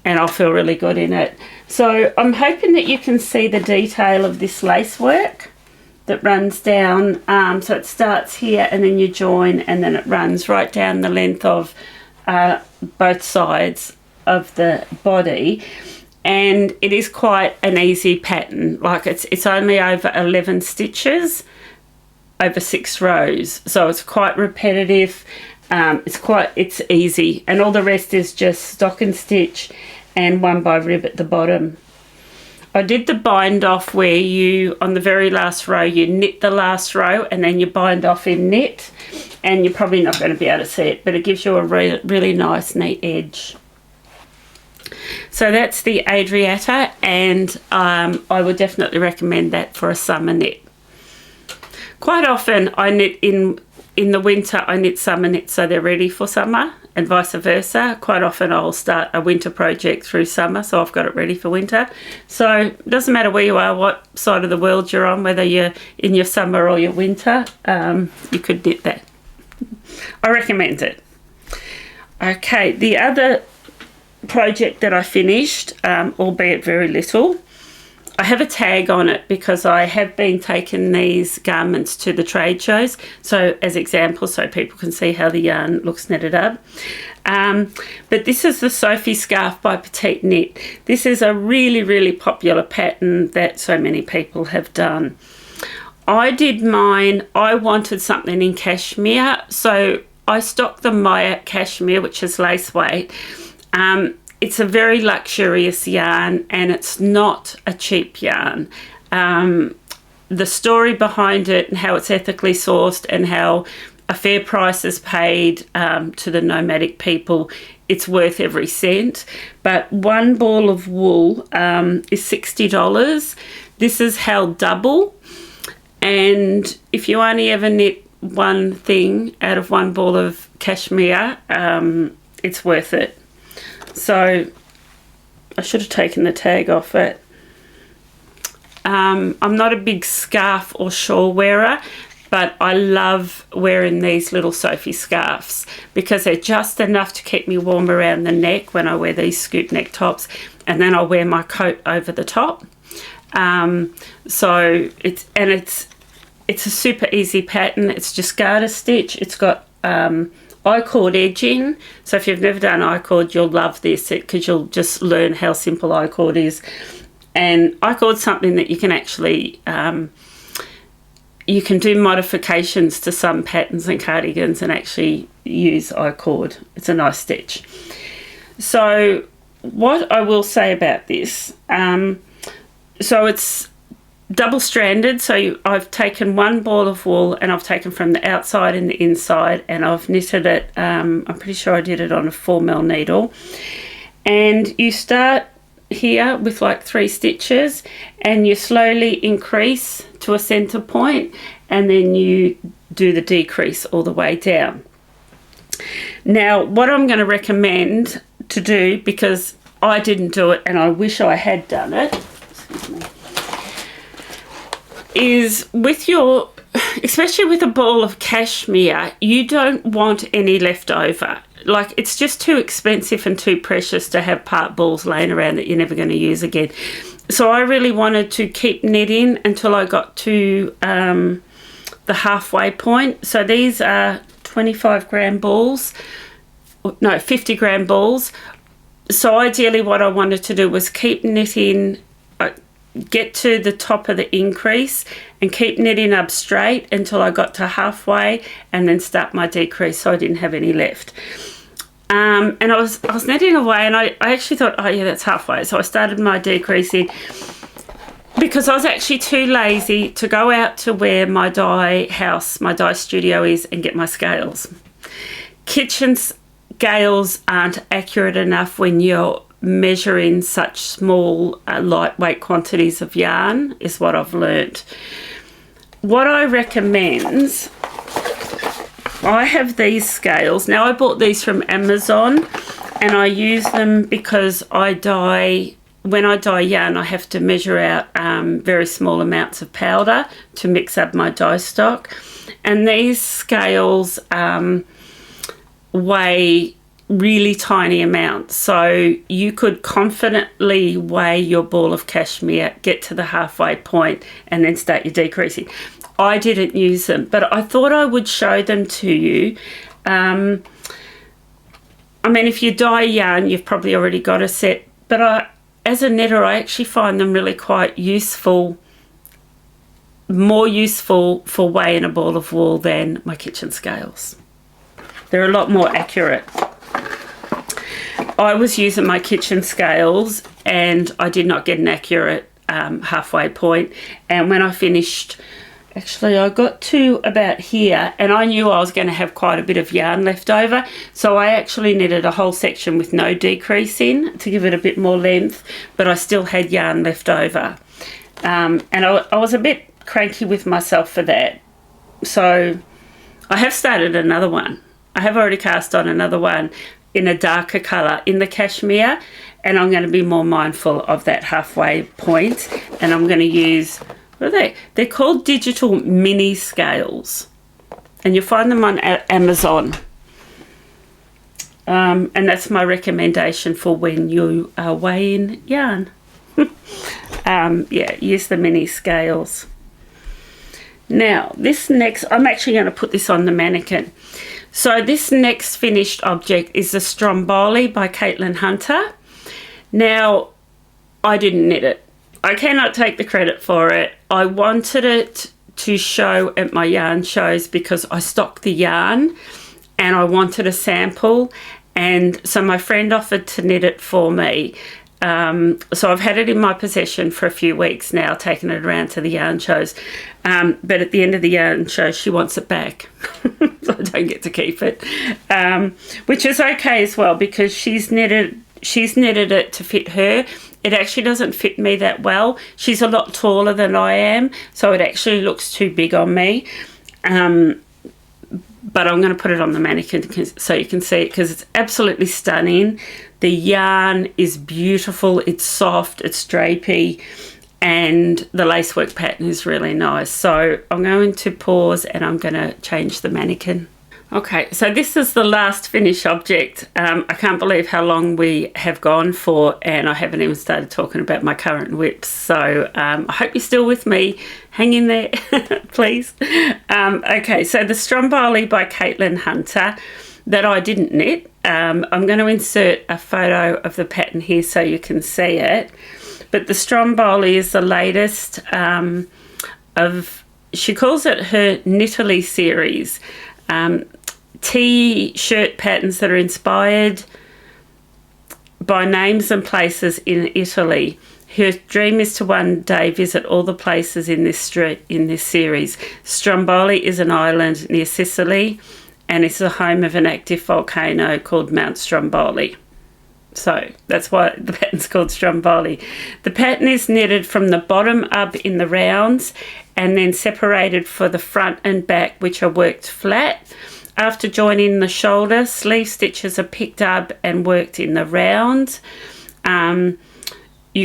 [SPEAKER 1] and I'll feel really good in it. So I'm hoping that you can see the detail of this lace work that runs down. So it starts here, and then you join, and then it runs right down the length of both sides of the body. And it is quite an easy pattern. Like it's only over 11 stitches over 6 rows, so it's quite repetitive. It's easy, and all the rest is just stocking stitch and 1 by rib at the bottom. I did the bind off where you, on the very last row, you knit the last row and then you bind off in knit, and you're probably not going to be able to see it, but it gives you a really nice neat edge. So that's the Adriata, and I would definitely recommend that for a summer knit. Quite often I knit in the winter, I knit summer knits so they're ready for summer, and vice versa. Quite often I'll start a winter project through summer, so I've got it ready for winter. So it doesn't matter where you are, what side of the world you're on, whether you're in your summer or your winter, you could knit that. I recommend it. Okay, the other project that I finished, albeit very little, I have a tag on it because I have been taking these garments to the trade shows, so as examples, so people can see how the yarn looks knitted up. But this is the Sophie scarf by Petiteknit. This is a really popular pattern that so many people have done. I did mine, I wanted something in cashmere, so I stocked the mYak cashmere, which is lace weight. It's a very luxurious yarn, and it's not a cheap yarn. The story behind it and how it's ethically sourced and how a fair price is paid to the nomadic people, it's worth every cent. But 1 ball of wool is $60. This is held double, and if you only ever knit one thing out of 1 ball of cashmere, it's worth it. So I should have taken the tag off it. I'm not a big scarf or shawl wearer, but I love wearing these little Sophie scarves because they're just enough to keep me warm around the neck when I wear these scoop neck tops, and then I'll wear my coat over the top. So it's a super easy pattern. It's just garter stitch. It's got I-cord edging, so if you've never done I-cord, you'll love this because you'll just learn how simple I-cord is. And I-cord's something that you can actually you can do modifications to some patterns and cardigans and actually use I-cord. It's a nice stitch. So what I will say about this, so it's double-stranded, so I've taken 1 ball of wool and I've taken from the outside and the inside, and I've knitted it, I'm pretty sure I did it on a 4mm needle. And you start here with like 3 stitches, and you slowly increase to a center point, and then you do the decrease all the way down. Now what I'm going to recommend to do, because I didn't do it and I wish I had done it, excuse me, is with your, especially with a ball of cashmere, you don't want any left over. Like, it's just too expensive and too precious to have part balls laying around that you're never going to use again. So I really wanted to keep knitting until I got to the halfway point. So these are 25 gram balls, no, 50 gram balls. So ideally what I wanted to do was keep knitting, get to the top of the increase and keep knitting up straight until I got to halfway, and then start my decrease so I didn't have any left. And I was knitting away, and I actually thought, oh yeah, that's halfway. So I started my decreasing because I was actually too lazy to go out to where my dye house, my dye studio is, and get my scales. Kitchen scales aren't accurate enough when you're measuring such small lightweight quantities of yarn, is what I've learnt. What I recommend, I have these scales. Now I bought these from Amazon, and I use them because when I dye yarn, I have to measure out very small amounts of powder to mix up my dye stock. And these scales weigh really tiny amounts, so you could confidently weigh your ball of cashmere, get to the halfway point, and then start your decreasing. I didn't use them, but I thought I would show them to you. I mean, if you dye yarn, you've probably already got a set, but as a knitter, I actually find them really quite useful, more useful for weighing a ball of wool than my kitchen scales. They're a lot more accurate. I was using my kitchen scales and I did not get an accurate halfway point. And when I finished, actually I got to about here, and I knew I was going to have quite a bit of yarn left over. So I actually knitted a whole section with no decrease in to give it a bit more length, but I still had yarn left over. And I was a bit cranky with myself for that. So I have started another one. I have already cast on another one in a darker colour in the cashmere, and I'm going to be more mindful of that halfway point, and I'm going to use, what are they? They're called digital mini scales, and you'll find them on Amazon. And that's my recommendation for when you are weighing yarn. Yeah, use the mini scales. Now, this next, I'm actually going to put this on the mannequin. So this next finished object is the Stromboli by Caitlin Hunter. Now, I didn't knit it. I cannot take the credit for it. I wanted it to show at my yarn shows because I stocked the yarn and I wanted a sample. And so my friend offered to knit it for me. So I've had it in my possession for a few weeks now, taking it around to the yarn shows. But at the end of the yarn show, she wants it back. So I don't get to keep it, which is okay as well, because she's knitted it to fit her. It actually doesn't fit me that well. She's a lot taller than I am, so it actually looks too big on me. But I'm going to put it on the mannequin so you can see it, because it's absolutely stunning. The yarn is beautiful, it's soft, it's drapey, and the lacework pattern is really nice. So I'm going to pause and I'm going to change the mannequin. Okay, so this is the last finished object. I can't believe how long we have gone for, and I haven't even started talking about my current whips. So I hope you're still with me. Hang in there, please. Okay, so the Stromboli by Caitlin Hunter that I didn't knit. I'm going to insert a photo of the pattern here so you can see it. But the Stromboli is the latest of, she calls it her Knitterly series. T-shirt patterns that are inspired by names and places in Italy. Her dream is to one day visit all the places in this series. Stromboli is an island near Sicily, and it's the home of an active volcano called Mount Stromboli. So that's why the pattern's called Stromboli. The pattern is knitted from the bottom up in the rounds and then separated for the front and back, which are worked flat. After joining the shoulder, sleeve stitches are picked up and worked in the round. You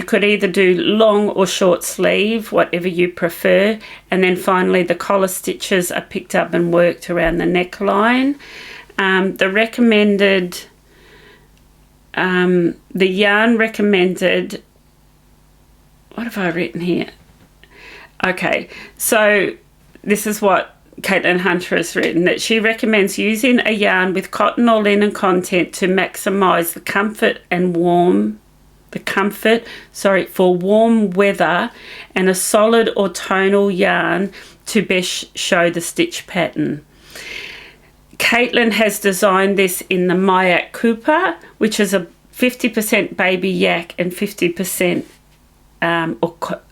[SPEAKER 1] could either do long or short sleeve, whatever you prefer. And then finally the collar stitches are picked up and worked around the neckline. The yarn recommended, what have I written here? Okay, so this is what Caitlin Hunter has written that she recommends using a yarn with cotton or linen content to maximise the comfort for warm weather, and a solid or tonal yarn to best show the stitch pattern. Caitlin has designed this in the mYak Kupa, which is a 50% baby yak and 50%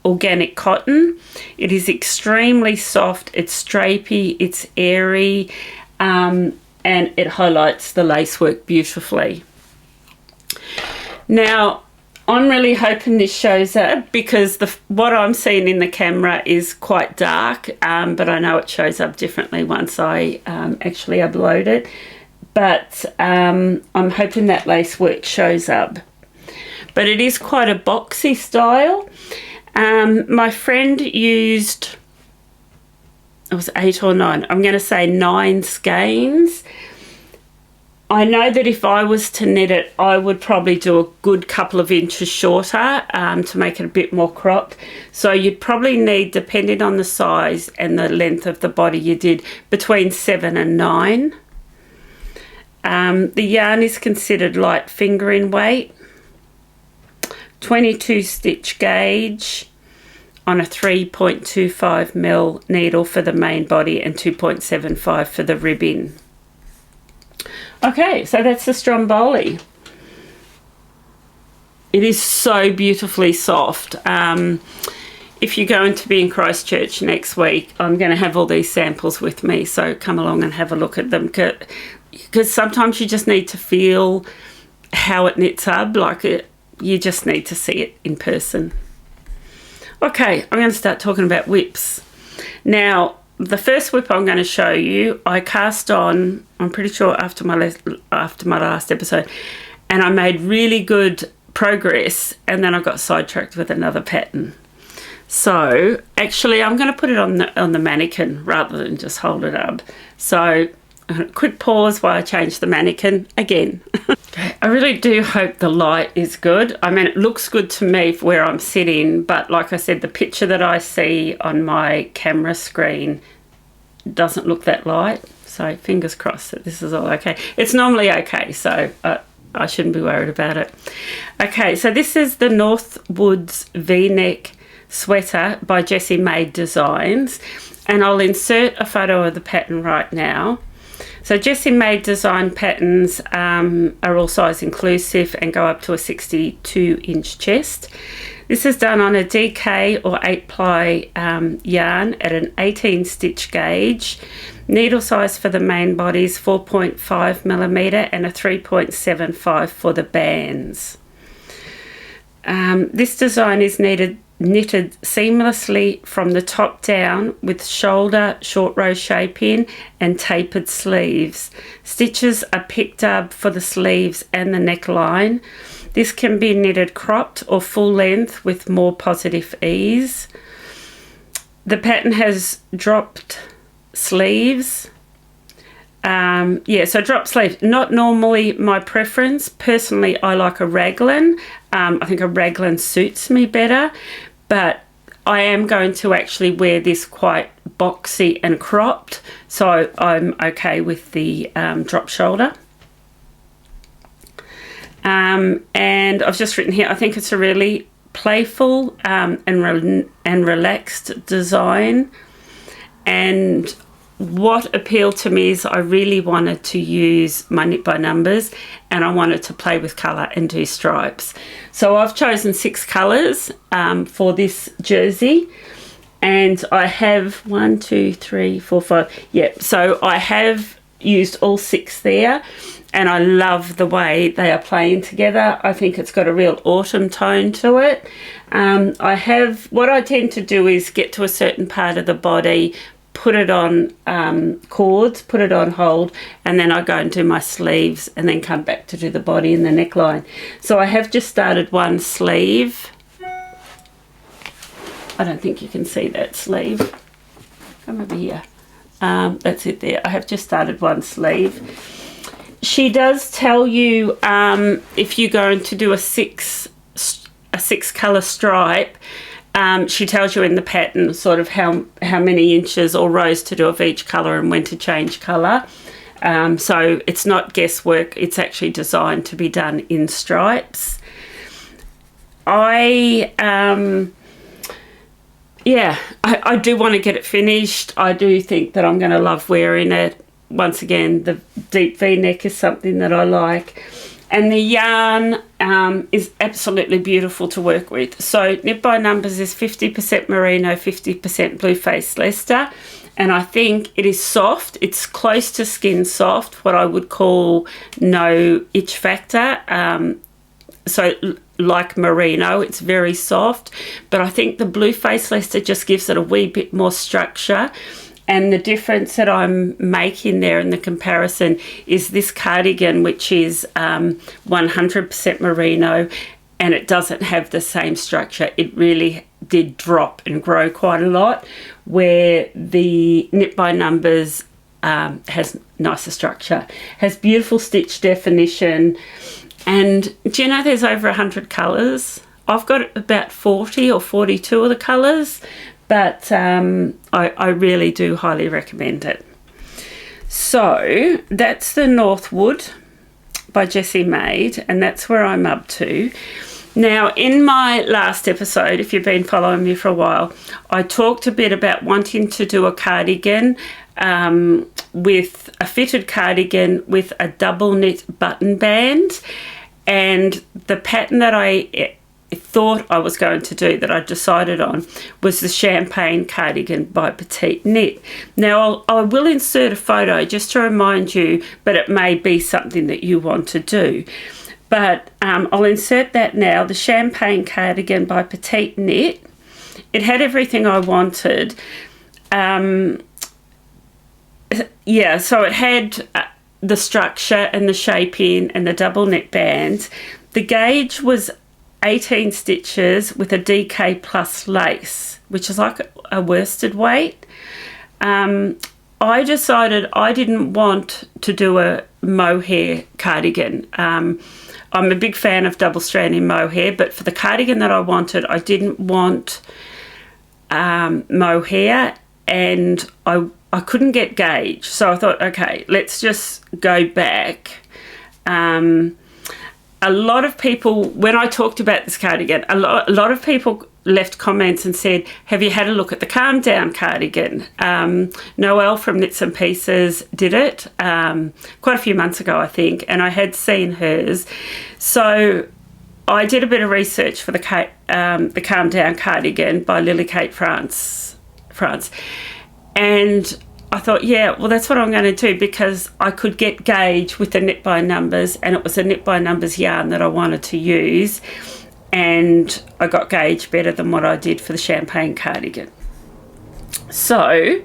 [SPEAKER 1] organic cotton. It is extremely soft, it's drapey, it's airy, and it highlights the lacework beautifully. Now, I'm really hoping this shows up, because what I'm seeing in the camera is quite dark, but I know it shows up differently once I actually upload it. But I'm hoping that lacework shows up. But it is quite a boxy style. My friend used, it was 8 or 9, I'm going to say 9 skeins. I know that if I was to knit it, I would probably do a good couple of inches shorter to make it a bit more cropped. So you'd probably need, depending on the size and the length of the body you did, between 7 and 9. The yarn is considered light fingering weight, 22 stitch gauge on a 3.25mm needle for the main body and 2.75 for the ribbing. Okay, so that's the Stromboli. It is so beautifully soft. If you're going to be in Christchurch next week, I'm going to have all these samples with me, so come along and have a look at them, because sometimes you just need to feel how it knits up, you just need to see it in person. Okay, I'm going to start talking about whips. Now, the first whip I'm going to show you, I cast on, I'm pretty sure after my last episode, and I made really good progress, and then I got sidetracked with another pattern. So actually I'm going to put it on the mannequin rather than just hold it up. So a quick pause while I change the mannequin again. Okay, I really do hope the light is good. I mean, it looks good to me where I'm sitting, but like I said, the picture that I see on my camera screen doesn't look that light. So fingers crossed that this is all okay. It's normally okay, so I shouldn't be worried about it. Okay, so this is the Northwoods V-neck sweater by Jessie Maed Designs, and I'll insert a photo of the pattern right now. So Jessie Maed design patterns are all size inclusive and go up to a 62-inch chest. This is done on a DK or 8-ply yarn at an 18 stitch gauge. Needle size for the main body is 4.5mm and a 3.75 for the bands. This design is knitted seamlessly from the top down with shoulder short row shaping and tapered sleeves. Stitches are picked up for the sleeves and the neckline. This can be knitted cropped or full length with more positive ease. The pattern has dropped sleeves. So drop sleeves, not normally my preference. Personally, I like a raglan. I think a raglan suits me better, but I am going to actually wear this quite boxy and cropped, so I'm okay with the drop shoulder. And I've just written here, I think it's a really playful and relaxed design, and what appealed to me is I really wanted to use my knit by numbers, and I wanted to play with colour and do stripes. So I've chosen 6 colours for this jersey, and I have 1, 2, 3, 4, 5. Yep, so I have used all 6 there, and I love the way they are playing together. I think it's got a real autumn tone to it. What I tend to do is get to a certain part of the body, put it on cords, put it on hold, and then I go and do my sleeves and then come back to do the body and the neckline. So I have just started one sleeve. I don't think you can see that sleeve. Come over here. That's it there. I have just started one sleeve. She does tell you if you're going to do a six colour stripe, She tells you in the pattern sort of how many inches or rows to do of each colour and when to change colour. So it's not guesswork, it's actually designed to be done in stripes. I do want to get it finished. I do think that I'm going to love wearing it. Once again, the deep V-neck is something that I like. And the yarn is absolutely beautiful to work with. So Knit by Numbers is 50% merino, 50% blue face Leicester. And I think it is soft. It's close to skin soft, what I would call no itch factor. So like merino, it's very soft. But I think the blue face Leicester just gives it a wee bit more structure. And the difference that I'm making there in the comparison is this cardigan, which is 100% merino, and it doesn't have the same structure. It really did drop and grow quite a lot, where the Knit by Numbers has nicer structure, has beautiful stitch definition. And do you know there's over 100 colours? I've got about 40 or 42 of the colours. But I really do highly recommend it. So that's the Northwood by Jessie Maed, and that's where I'm up to. Now, in my last episode, if you've been following me for a while, I talked a bit about wanting to do a cardigan with a fitted cardigan with a double knit button band. And the pattern that I thought I was going to do, that I decided on, was the Champagne cardigan by Petiteknit. Now I will insert a photo just to remind you, but it may be something that you want to do. But I'll insert that now. The Champagne cardigan by Petiteknit. It had everything I wanted. Yeah, so it had the structure and the shaping and the double knit band. The gauge was 18 stitches with a DK plus lace, which is like a worsted weight. I decided I didn't want to do a mohair cardigan. I'm a big fan of double stranding mohair, but for the cardigan that I wanted, I didn't want mohair, and I couldn't get gauge. So I thought, okay, let's just go back. A lot of people, when I talked about this cardigan, a lot of people left comments and said, have you had a look at the Calm Down cardigan? Noelle from Knits and Pieces did it quite a few months ago, I think, and I had seen hers. So I did a bit of research for the Calm Down cardigan by Lily Kate France. And I thought, yeah, well, that's what I'm going to do, because I could get gauge with the Knit by Numbers, and it was a Knit by Numbers yarn that I wanted to use, and I got gauge better than what I did for the Champagne cardigan. So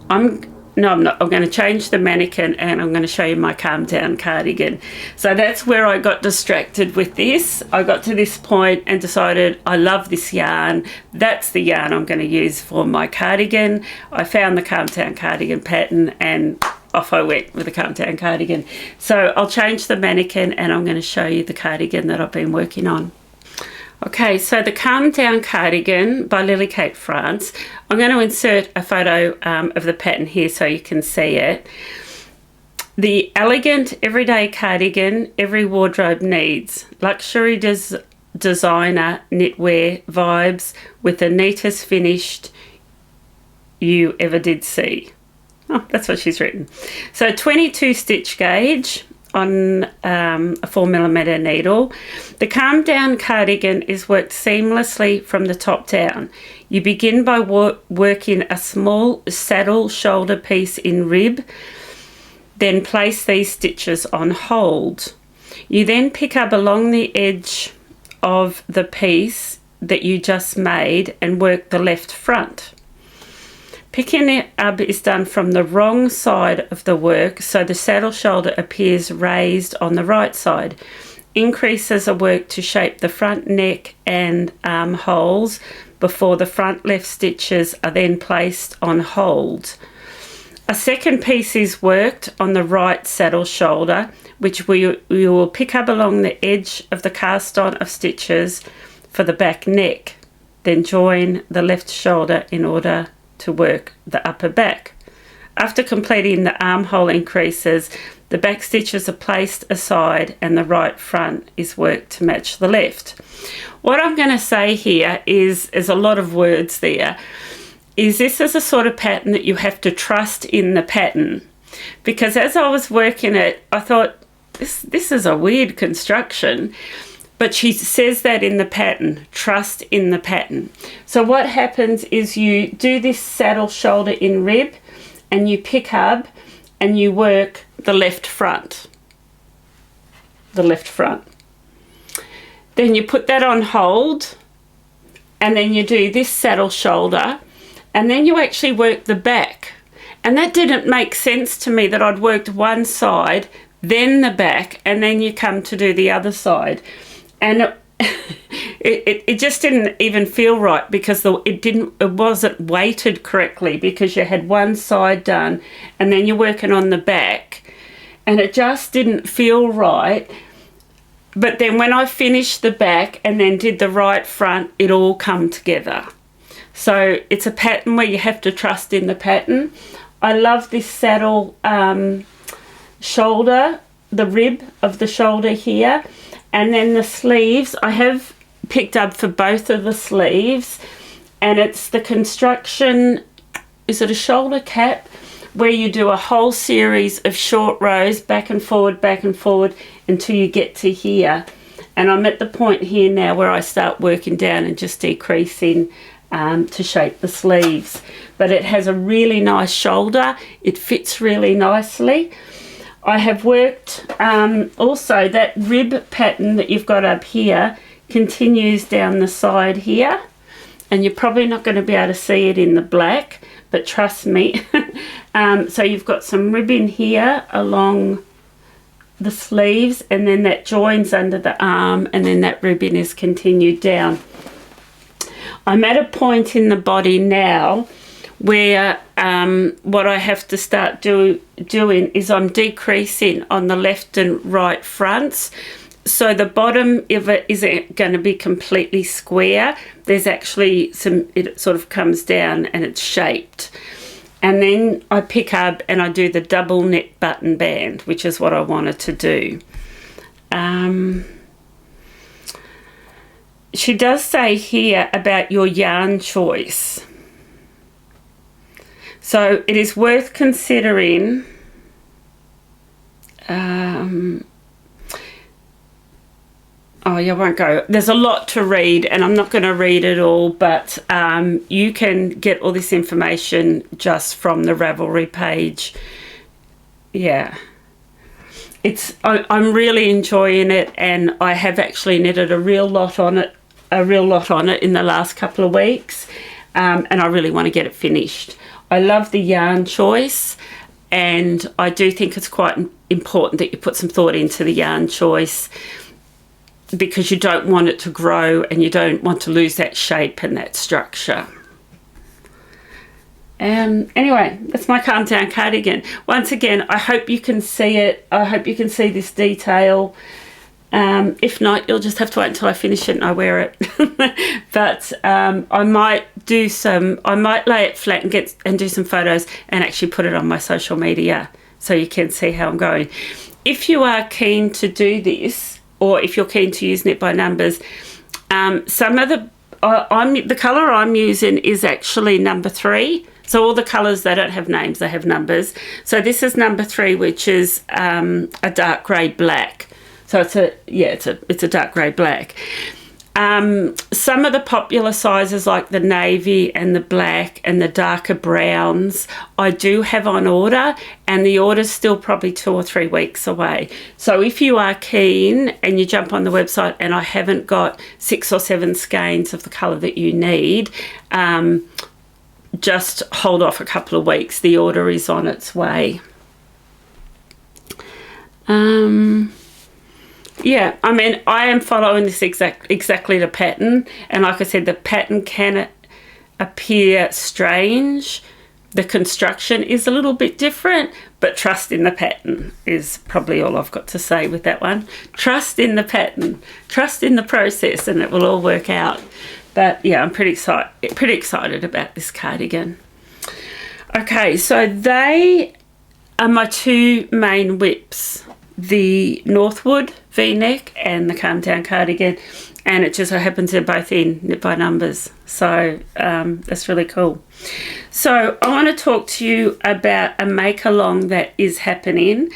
[SPEAKER 1] I'm not. I'm going to change the mannequin, and I'm going to show you my Calm Down cardigan. So that's where I got distracted with this. I got to this point and decided I love this yarn. That's the yarn I'm going to use for my cardigan. I found the Calm Down cardigan pattern, and off I went with the Calm Down cardigan. So I'll change the mannequin, and I'm going to show you the cardigan that I've been working on. Okay, so the Calm Down cardigan by Lily Kate France. I'm going to insert a photo of the pattern here so you can see it. The elegant everyday cardigan every wardrobe needs. Luxury designer knitwear vibes with the neatest finished you ever did see. Oh, that's what she's written. So 22 stitch gauge on a 4mm needle. The Calm Down cardigan is worked seamlessly from the top down. You begin by working a small saddle shoulder piece in rib, then place these stitches on hold. You then pick up along the edge of the piece that you just made and work the left front. Picking it up is done from the wrong side of the work, so the saddle shoulder appears raised on the right side. Increases are worked to shape the front neck and armholes before the front left stitches are then placed on hold. A second piece is worked on the right saddle shoulder, which we will pick up along the edge of the cast on of stitches for the back neck. then join the left shoulder in order to work the upper back. After completing the armhole increases, the back stitches are placed aside and the right front is worked to match the left. What I'm going to say here is, there's a lot of words there, is this is a sort of pattern that you have to trust in the pattern. Because as I was working it, I thought, this is a weird construction. But she says that in the pattern, trust in the pattern. So what happens is you do this saddle shoulder in rib, and you pick up and you work the left front. The left front. Then you put that on hold, and then you do this saddle shoulder, and then you actually work the back. And that didn't make sense to me, that I'd worked one side, then the back, and then you come to do the other side. And it just didn't even feel right, because it wasn't weighted correctly, because you had one side done and then you're working on the back, and it just didn't feel right. But then when I finished the back and then did the right front, it all come together. So it's a pattern where you have to trust in the pattern. I love this saddle shoulder, the rib of the shoulder here. And then the sleeves, I have picked up for both of the sleeves, and it's the construction, is it a shoulder cap, where you do a whole series of short rows back and forward until you get to here. And I'm at the point here now where I start working down and just decreasing to shape the sleeves. But it has a really nice shoulder, it fits really nicely. I have worked also that rib pattern that you've got up here continues down the side here, and you're probably not going to be able to see it in the black, but trust me. So you've got some ribbing here along the sleeves, and then that joins under the arm, and then that ribbing is continued down. I'm at a point in the body now where what I have to start doing is I'm decreasing on the left and right fronts. So the bottom of it isn't going to be completely square. There's actually it sort of comes down and it's shaped. And then I pick up and I do the double knit button band, which is what I wanted to do. She does say here about your yarn choice. So it is worth considering oh yeah, I won't go. There's a lot to read and I'm not going to read it all, but you can get all this information just from the Ravelry page. Yeah. I'm really enjoying it, and I have actually knitted a real lot on it in the last couple of weeks, and I really want to get it finished. I love the yarn choice, and I do think it's quite important that you put some thought into the yarn choice, because you don't want it to grow and you don't want to lose that shape and that structure. Anyway, that's my Calm Down cardigan. Once again, I hope you can see it. I hope you can see this detail. If not, you'll just have to wait until I finish it and I wear it. But I might lay it flat and do some photos and actually put it on my social media so you can see how I'm going. If you are keen to do this, or if you're keen to use Knit by Numbers, some of the colour I'm using is actually number 3. So all the colours, they don't have names, they have numbers. So this is number 3, which is a dark grey black. So it's a dark grey black. Some of the popular sizes, like the navy and the black and the darker browns, I do have on order, and the order's still probably 2 or 3 weeks away. So if you are keen and you jump on the website and I haven't got 6 or 7 skeins of the colour that you need, just hold off a couple of weeks. The order is on its way. Yeah, I mean, I am following this exactly the pattern, and like I said, the pattern can appear strange. The construction is a little bit different, but trust in the pattern is probably all I've got to say with that one. Trust in the pattern, trust in the process, and it will all work out. But yeah, I'm pretty excited about this cardigan. Okay, so they are my two main whips, the Northwood V-neck and the Calm Down cardigan, and it just so happens they're both in Knit by Numbers, so that's really cool. So I want to talk to you about a make-along that is happening.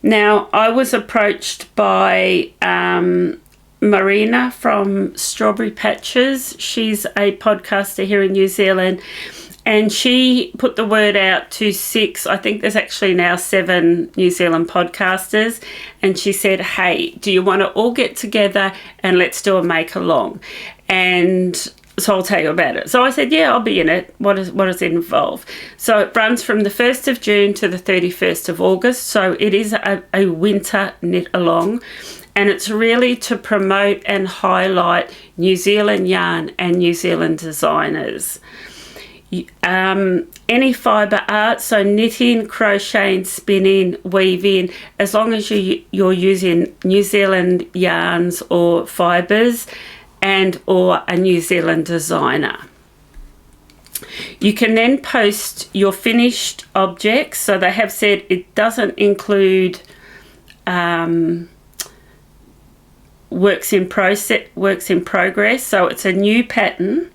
[SPEAKER 1] Now, I was approached by Marina from Strawberry Patches. She's a podcaster here in New Zealand, and she put the word out to 6, I think there's actually now 7 New Zealand podcasters, and she said, hey, do you want to all get together and let's do a make along? And so I'll tell you about it. So I said, yeah, I'll be in it. What does it involve? So it runs from the 1st of June to the 31st of August. So it is a winter knit along. And it's really to promote and highlight New Zealand yarn and New Zealand designers. Any fibre art, so knitting, crocheting, spinning, weaving, as long as you're using New Zealand yarns or fibres and or a New Zealand designer. You can then post your finished objects. So they have said it doesn't include works in progress, so it's a new pattern,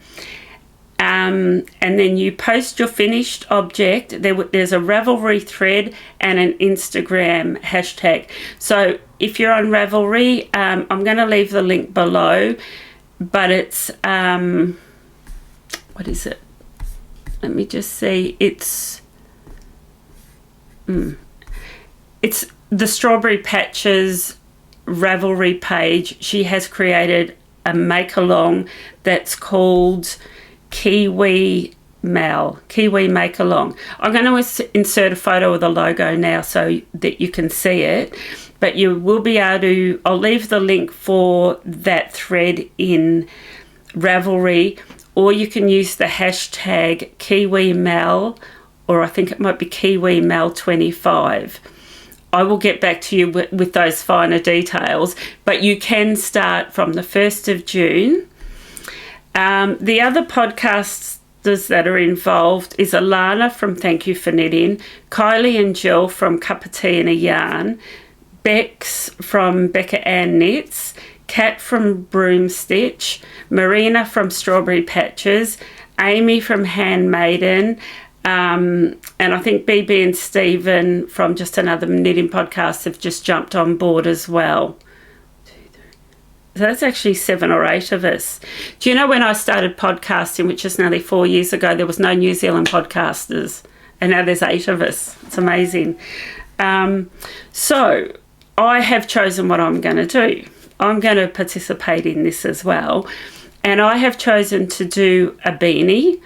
[SPEAKER 1] and then you post your finished object. There's a Ravelry thread and an Instagram hashtag. So if you're on Ravelry, I'm going to leave the link below, but it's what is it? Let me just see. It's the Strawberry Patches Ravelry page. She has created a make-along that's called Kiwi MAL, Kiwi Makealong. I'm going to insert a photo of the logo now so that you can see it, but you will be able to, I'll leave the link for that thread in Ravelry, or you can use the hashtag Kiwi MAL, or I think it might be Kiwi MAL 25. I will get back to you with those finer details, but you can start from the 1st of June. The other podcasters that are involved is Alana from Thank You for Knitting, Kylie and Jill from Cup of Tea and a Yarn, Bex from Becca Ann Knits, Kat from Broom Stitch, Marina from Strawberry Patches, Amy from Handmaiden, and I think BB and Stephen from Just Another Knitting Podcast have just jumped on board as well. So that's actually 7 or 8 of us. Do you know when I started podcasting, which is nearly 4 years ago, there was no New Zealand podcasters, and now there's 8 of us. It's amazing. So I have chosen what I'm going to do. I'm going to participate in this as well, and I have chosen to do a beanie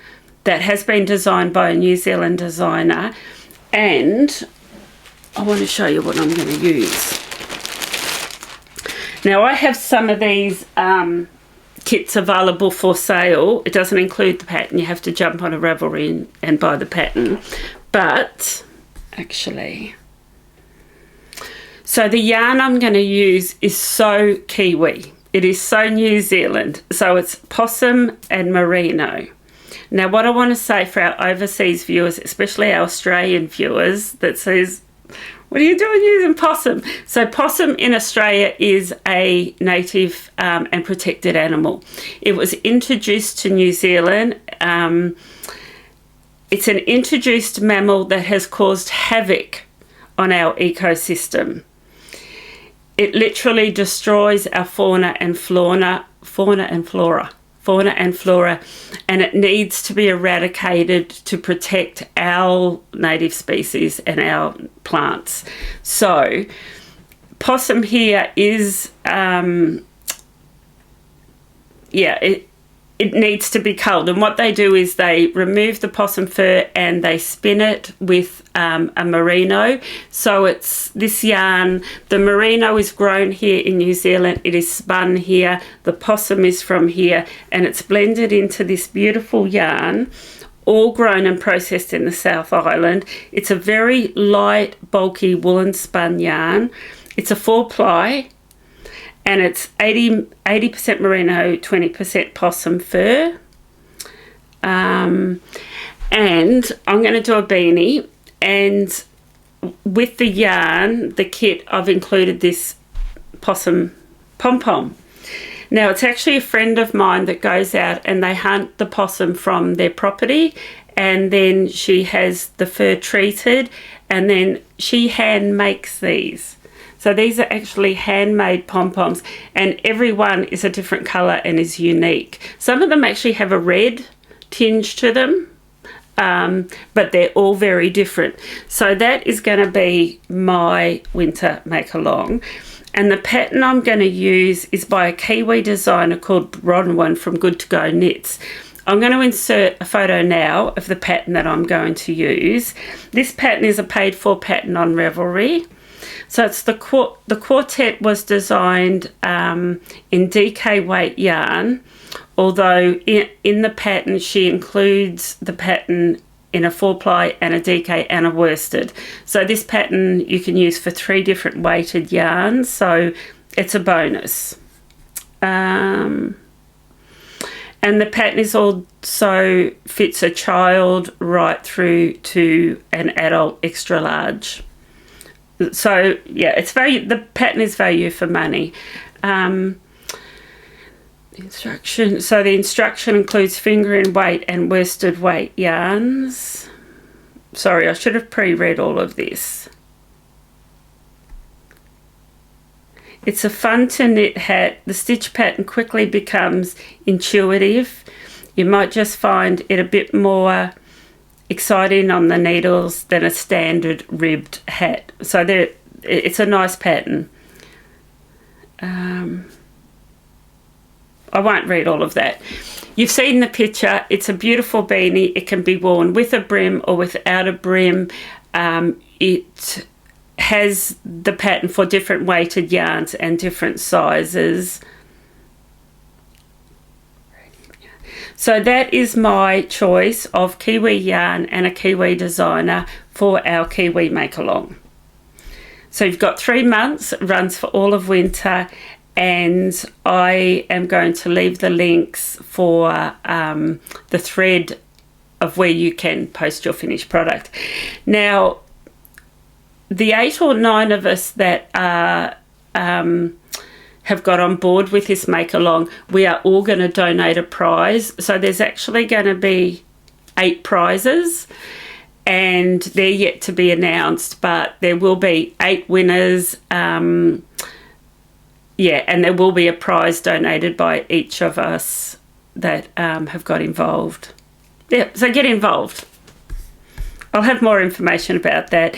[SPEAKER 1] that has been designed by a New Zealand designer, and I want to show you what I'm going to use. Now, I have some of these kits available for sale. It doesn't include the pattern. You have to jump on a Ravelry and buy the pattern. But, actually, so the yarn I'm going to use is so Kiwi. It is so New Zealand. So it's Possum and Merino. Now, what I want to say for our overseas viewers, especially our Australian viewers, that says, what are you doing using possum? So possum in Australia is a native and protected animal. It was introduced to New Zealand. It's an introduced mammal that has caused havoc on our ecosystem. It literally destroys our fauna and flora, and it needs to be eradicated to protect our native species and our plants. So possum here is it needs to be culled, and what they do is they remove the possum fur and they spin it with a merino. So it's this yarn, the merino is grown here in New Zealand, it is spun here, the possum is from here, and it's blended into this beautiful yarn, all grown and processed in the South Island. It's a very light, bulky woolen spun yarn. It's a 4-ply, and it's 80% merino, 20% possum fur. And I'm going to do a beanie, and with the yarn, the kit, I've included this possum pom-pom. Now, it's actually a friend of mine that goes out and they hunt the possum from their property, and then she has the fur treated, and then she hand makes these. So these are actually handmade pom-poms, and every one is a different colour and is unique. Some of them actually have a red tinge to them, but they're all very different. So that is going to be my winter make-along. And the pattern I'm going to use is by a Kiwi designer called Bronwyn from Good to Go Knits. I'm going to insert a photo now of the pattern that I'm going to use. This pattern is a paid for pattern on Ravelry. So it's the quartet was designed in DK weight yarn, although in the pattern she includes the pattern in a 4-ply and a DK and a worsted. So this pattern you can use for 3 different weighted yarns, so it's a bonus. And the pattern is also fits a child right through to an adult extra large. So yeah, it's value. The pattern is value for money. Instruction. So the instruction includes fingering weight and worsted weight yarns. Sorry, I should have pre-read all of this. It's a fun to knit hat. The stitch pattern quickly becomes intuitive. You might just find it a bit more exciting on the needles than a standard ribbed hat. So it's a nice pattern. I won't read all of that. You've seen the picture. It's a beautiful beanie. It can be worn with a brim or without a brim. It has the pattern for different weighted yarns and different sizes. So that is my choice of Kiwi yarn and a Kiwi designer for our Kiwi Makealong. So you've got 3 months, it runs for all of winter, and I am going to leave the links for the thread of where you can post your finished product. Now, the 8 or 9 of us that are have got on board with this make-along, we are all going to donate a prize. So there's actually going to be 8 prizes, and they're yet to be announced, but there will be 8 winners. Yeah, and there will be a prize donated by each of us that have got involved. Yeah, so get involved. I'll have more information about that.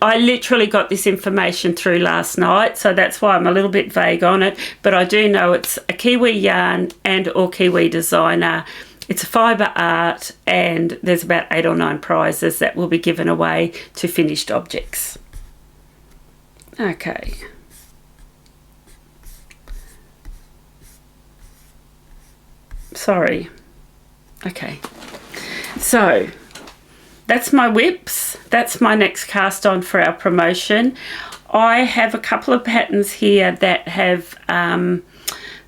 [SPEAKER 1] I literally got this information through last night, so that's why I'm a little bit vague on it. But I do know it's a Kiwi yarn and or Kiwi designer. It's a fibre art, and there's about 8 or 9 prizes that will be given away to finished objects. Okay. Sorry. Okay. So that's my whips. That's my next cast on for our promotion. I have a couple of patterns here that have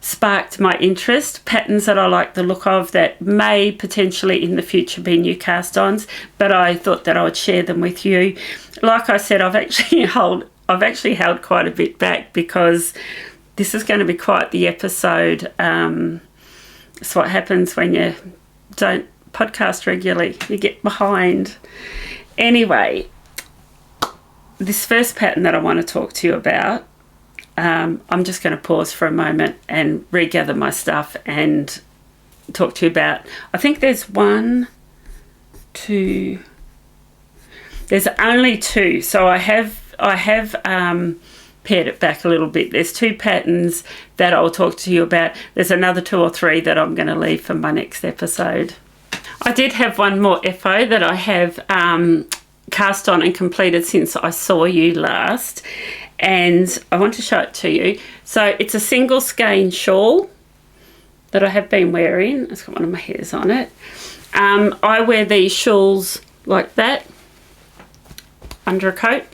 [SPEAKER 1] sparked my interest, patterns that I like the look of that may potentially in the future be new cast ons, but I thought that I would share them with you. Like I said, I've actually held quite a bit back because this is going to be quite the episode. It's what happens when you don't podcast regularly. You get behind. Anyway, this first pattern that I want to talk to you about, I'm just going to pause for a moment and regather my stuff and talk to you about. I think there's 1, 2. There's only 2. So I have pared it back a little bit. There's 2 patterns that I'll talk to you about. There's another 2 or 3 that I'm going to leave for my next episode. I did have one more FO that I have cast on and completed since I saw you last, and I want to show it to you. So it's a single skein shawl that I have been wearing. It's got one of my hairs on it. I wear these shawls like that under a coat.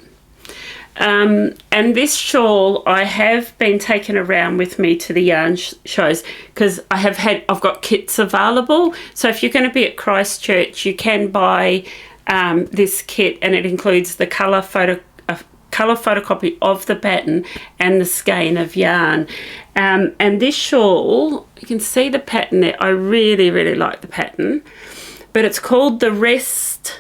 [SPEAKER 1] And this shawl I have been taken around with me to the yarn shows, because I've got kits available. So if you're going to be at Christchurch, you can buy this kit, and it includes the colour photocopy of the pattern and the skein of yarn. And this shawl, you can see the pattern there. I really, really like the pattern, but it's called the Rest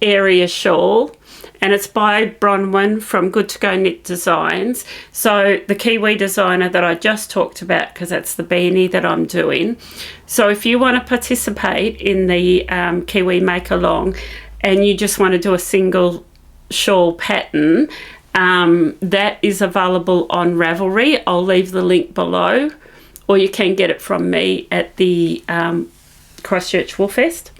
[SPEAKER 1] Area Shawl, and it's by Bronwyn from Good to Go Knit Designs. So the Kiwi designer that I just talked about, because that's the beanie that I'm doing. So if you want to participate in the Kiwi Makealong and you just want to do a single shawl pattern, that is available on Ravelry. I'll leave the link below, or you can get it from me at the Christchurch Woolfest.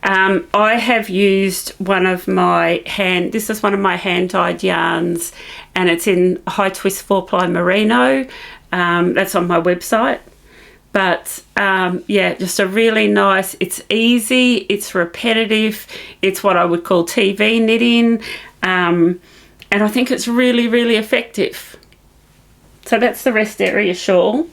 [SPEAKER 1] I have used this is one of my hand dyed yarns, and it's in High Twist 4-ply Merino. That's on my website. But yeah, just a really nice, it's easy, it's repetitive, it's what I would call TV knitting, and I think it's really, really effective. So that's the Rest Area Shawl,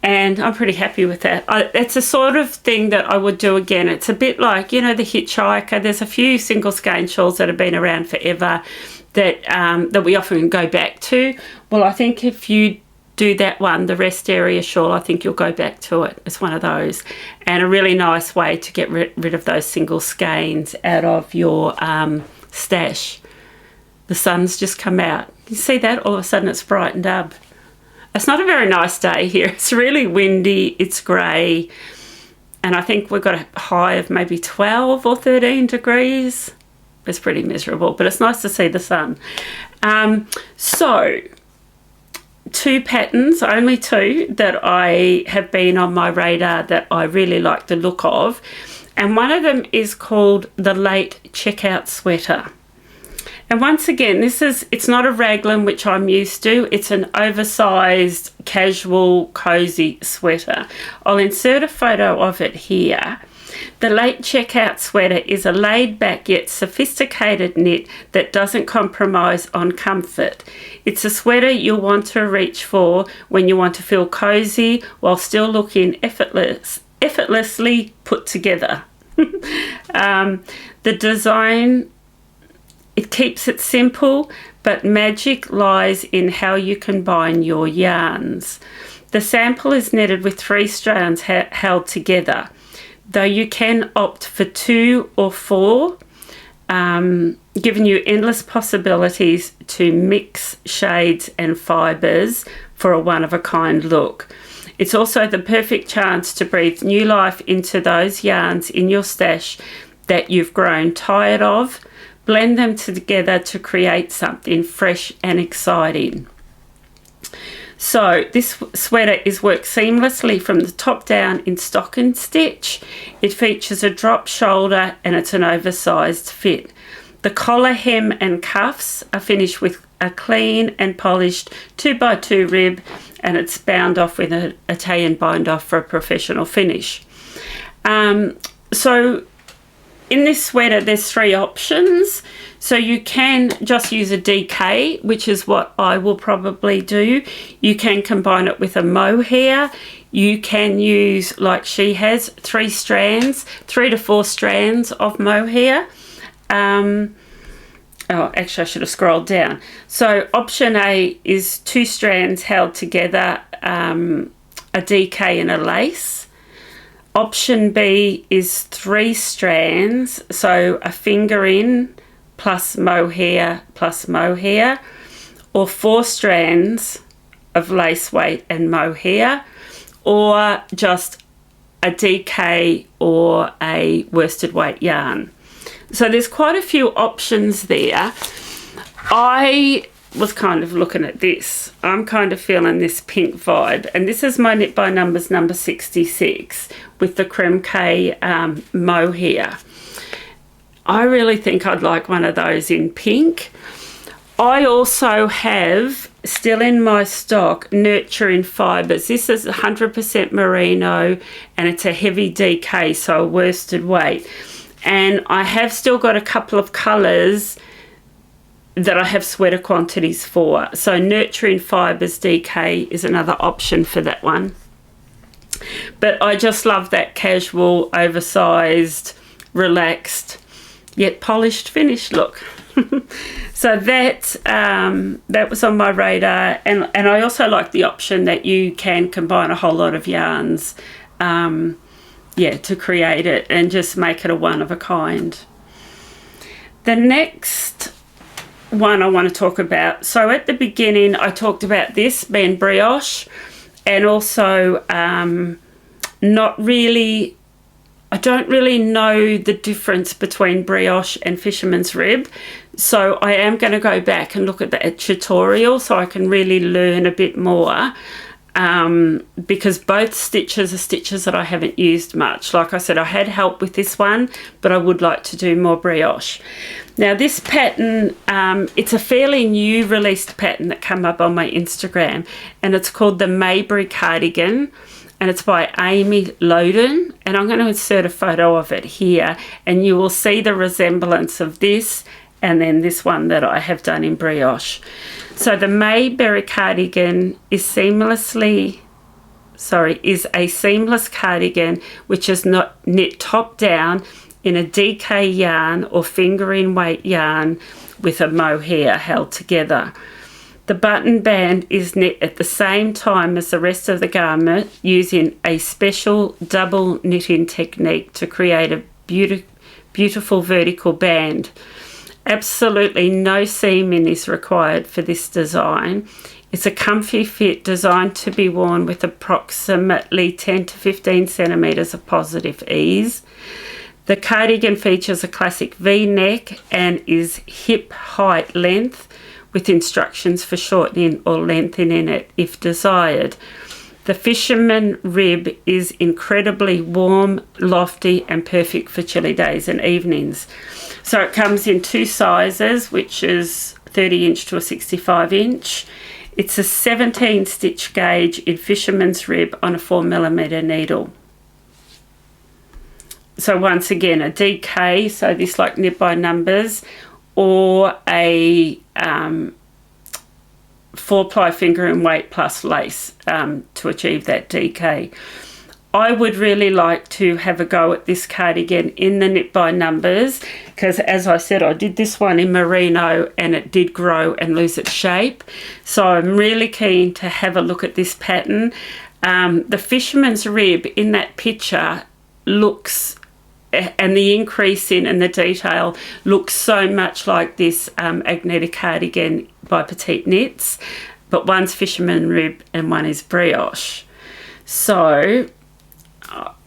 [SPEAKER 1] and I'm pretty happy with that. It's a sort of thing that I would do again. It's a bit like, you know, the Hitchhiker. There's a few single skein shawls that have been around forever that we often go back to. Well, I think if you do that one, the Rest Area Shawl, I think you'll go back to it. It's one of those, and a really nice way to get rid of those single skeins out of your stash. The sun's just come out. You see that? All of a sudden it's brightened up. It's not a very nice day here. It's really windy, it's grey, and I think we've got a high of maybe 12 or 13 degrees. It's pretty miserable, but it's nice to see the sun. So, 2 patterns, only 2, that I have been on my radar that I really like the look of, and one of them is called the Late Checkout Sweater. And once again, it's not a raglan, which I'm used to. It's an oversized, casual, cozy sweater. I'll insert a photo of it here. The Late Checkout Sweater is a laid-back yet sophisticated knit that doesn't compromise on comfort. It's a sweater you'll want to reach for when you want to feel cozy while still looking effortlessly put together. The design, it keeps it simple, but magic lies in how you combine your yarns. The sample is knitted with 3 strands held together, though you can opt for 2 or 4, giving you endless possibilities to mix shades and fibres for a one-of-a-kind look. It's also the perfect chance to breathe new life into those yarns in your stash that you've grown tired of. Blend them together to create something fresh and exciting. So this sweater is worked seamlessly from the top down in stocking stitch. It features a drop shoulder and it's an oversized fit. The collar, hem and cuffs are finished with a clean and polished 2x2 rib, and it's bound off with an Italian bind off for a professional finish. So in this sweater, there's 3 options. So you can just use a DK, which is what I will probably do. You can combine it with a mohair. You can use, like she has, 3 to 4 strands of mohair. Oh, actually, I should have scrolled down. So option A is 2 strands held together, a DK and a lace. Option B is 3 strands, so a finger in plus mohair, or 4 strands of lace weight and mohair, or just a DK or a worsted weight yarn. So there's quite a few options there. I was kind of looking at this. I'm kind of feeling this pink vibe, and this is my Knit by Numbers number 66 with the Kremke mohair. I really think I'd like one of those in pink. I also have, still in my stock, Nurturing Fibres. This is 100% merino, and it's a heavy DK, so a worsted weight. And I have still got a couple of colours that I have sweater quantities for. So Nurturing Fibres DK is another option for that one. But I just love that casual, oversized, relaxed, yet polished finish look. So that was on my radar. And I also like the option that you can combine a whole lot of yarns to create it and just make it a one of a kind. The next one I want to talk about, so at the beginning I talked about this being brioche, and also I don't really know the difference between brioche and fisherman's rib, so I am going to go back and look at that tutorial so I can really learn a bit more, because both stitches are stitches that I haven't used much. Like I said, I had help with this one, but I would like to do more brioche. Now this pattern, it's a fairly new released pattern that came up on my Instagram, and it's called the Mayberry Cardigan, and it's by Amy Loden, and I'm going to insert a photo of it here, and you will see the resemblance of this and then this one that I have done in brioche. So the Mayberry Cardigan is a seamless cardigan which is not knit top down in a DK yarn or fingering weight yarn with a mohair held together. The button band is knit at the same time as the rest of the garment using a special double knitting technique to create a beautiful vertical band. Absolutely no seaming is required for this design. It's a comfy fit designed to be worn with approximately 10 to 15 centimetres of positive ease. The cardigan features a classic V-neck and is hip height length with instructions for shortening or lengthening it if desired. The fisherman rib is incredibly warm, lofty and perfect for chilly days and evenings. So it comes in two sizes, which is 30 inch to a 65 inch. It's a 17 stitch gauge in fisherman's rib on a 4mm needle. So once again, a DK, so this like knit by numbers, or a 4-ply finger and weight plus lace to achieve that DK. I would really like to have a go at this cardigan in the knit by numbers, because as I said, I did this one in merino and it did grow and lose its shape. So I'm really keen to have a look at this pattern. The fisherman's rib in that picture looks, and the increase in and the detail looks so much like this Agneta cardigan by Petiteknit, but one's fisherman rib and one is brioche. So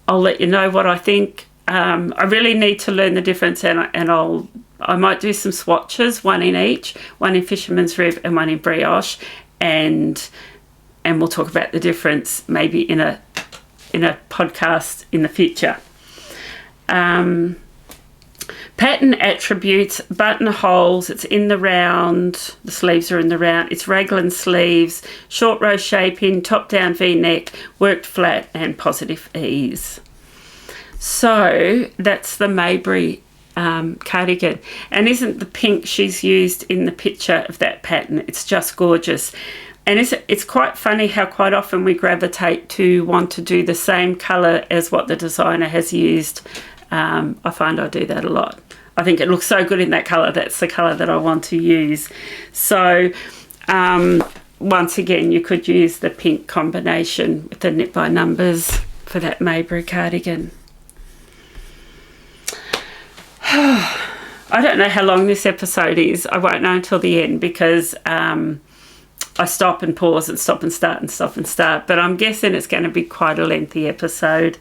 [SPEAKER 1] I'll let you know what I think. I really need to learn the difference, and I might do some swatches, one in each, one in fisherman's rib and one in brioche, and we'll talk about the difference maybe in a podcast in the future. Pattern attributes: buttonholes, it's in the round, the sleeves are in the round, it's raglan sleeves, short row shaping, top down V-neck, worked flat and positive ease. So that's the Mayberry cardigan, and isn't the pink she's used in the picture of that pattern, it's just gorgeous. And it's quite funny how quite often we gravitate to want to do the same colour as what the designer has used. I find I do that a lot. I think it looks so good in that colour, that's the colour that I want to use. So once again, you could use the pink combination with the knit by numbers for that Mayberry cardigan. I don't know how long this episode is. I won't know until the end, because I stop and pause and stop and start and stop and start, but I'm guessing it's going to be quite a lengthy episode.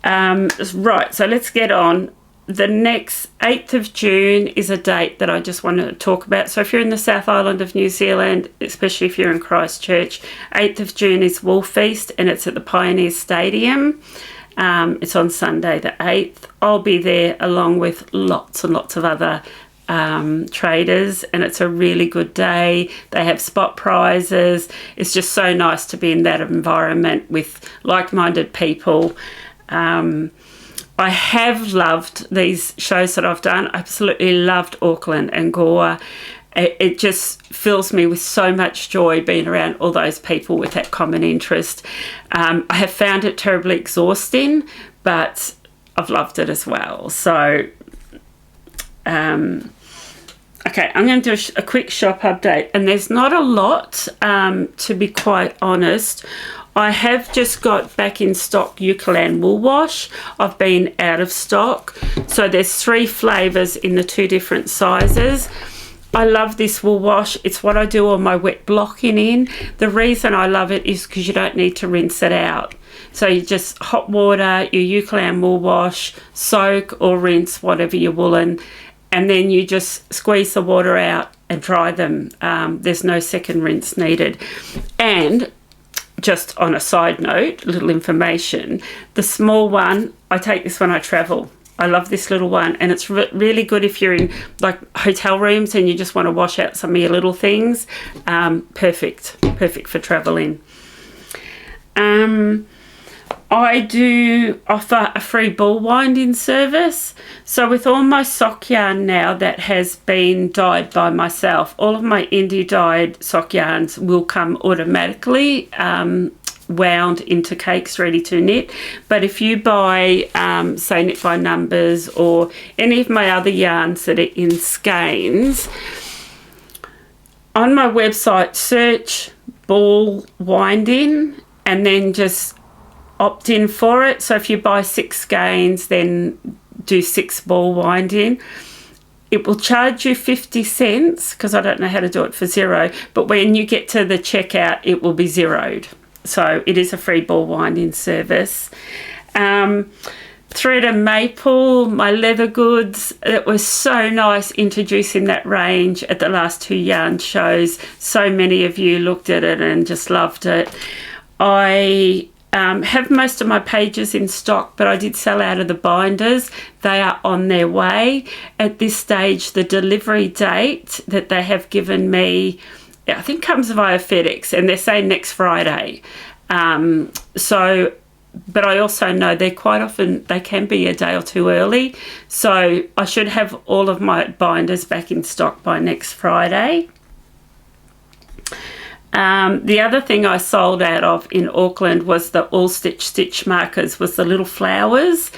[SPEAKER 1] Right, so let's get on. The next 8th of June is a date that I just want to talk about. So if you're in the South Island of New Zealand, especially if you're in Christchurch, 8th of June is Wool Feast, and it's at the Pioneer Stadium. It's on Sunday the 8th. I'll be there along with lots and lots of other traders, and it's a really good day. They have spot prizes. It's just so nice to be in that environment with like-minded people. I have loved these shows that I've done. I absolutely loved Auckland and Gore. It just fills me with so much joy being around all those people with that common interest. I have found it terribly exhausting, but I've loved it as well. So, okay, I'm going to do a quick shop update, and there's not a lot, to be quite honest. I have just got back in stock Shetland Wool wash. I've been out of stock. So there's 3 flavours in the 2 different sizes. I love this wool wash. It's what I do all my wet blocking in. The reason I love it is because you don't need to rinse it out. So you just hot water, your Shetland wool wash, soak or rinse whatever you're woolen, and then you just squeeze the water out and dry them. There's no second rinse needed. And just on a side note, little information, the small one, I take this when I travel. I love this little one, and it's really good if you're in like hotel rooms and you just want to wash out some of your little things. Perfect for traveling. I do offer a free ball winding service. So with all my sock yarn now that has been dyed by myself, all of my indie dyed sock yarns will come automatically wound into cakes ready to knit. But if you buy say Knit by Numbers or any of my other yarns that are in skeins, on my website search ball winding and then just opt in for it. So if you buy 6 skeins, then do 6 ball winding. It will charge you 50 cents because I don't know how to do it for 0, but when you get to the checkout it will be zeroed. So it is a free ball winding service. Thread and Maple, my leather goods, it was so nice introducing that range at the last 2 yarn shows. So many of you looked at it and just loved it. I have most of my pages in stock, but I did sell out of the binders. They are on their way. At this stage, the delivery date that they have given me, I think comes via FedEx, and they're saying next Friday. But I also know they quite often, they can be a day or 2 early. So I should have all of my binders back in stock by next Friday. The other thing I sold out of in Auckland was the all stitch markers, was the little flowers.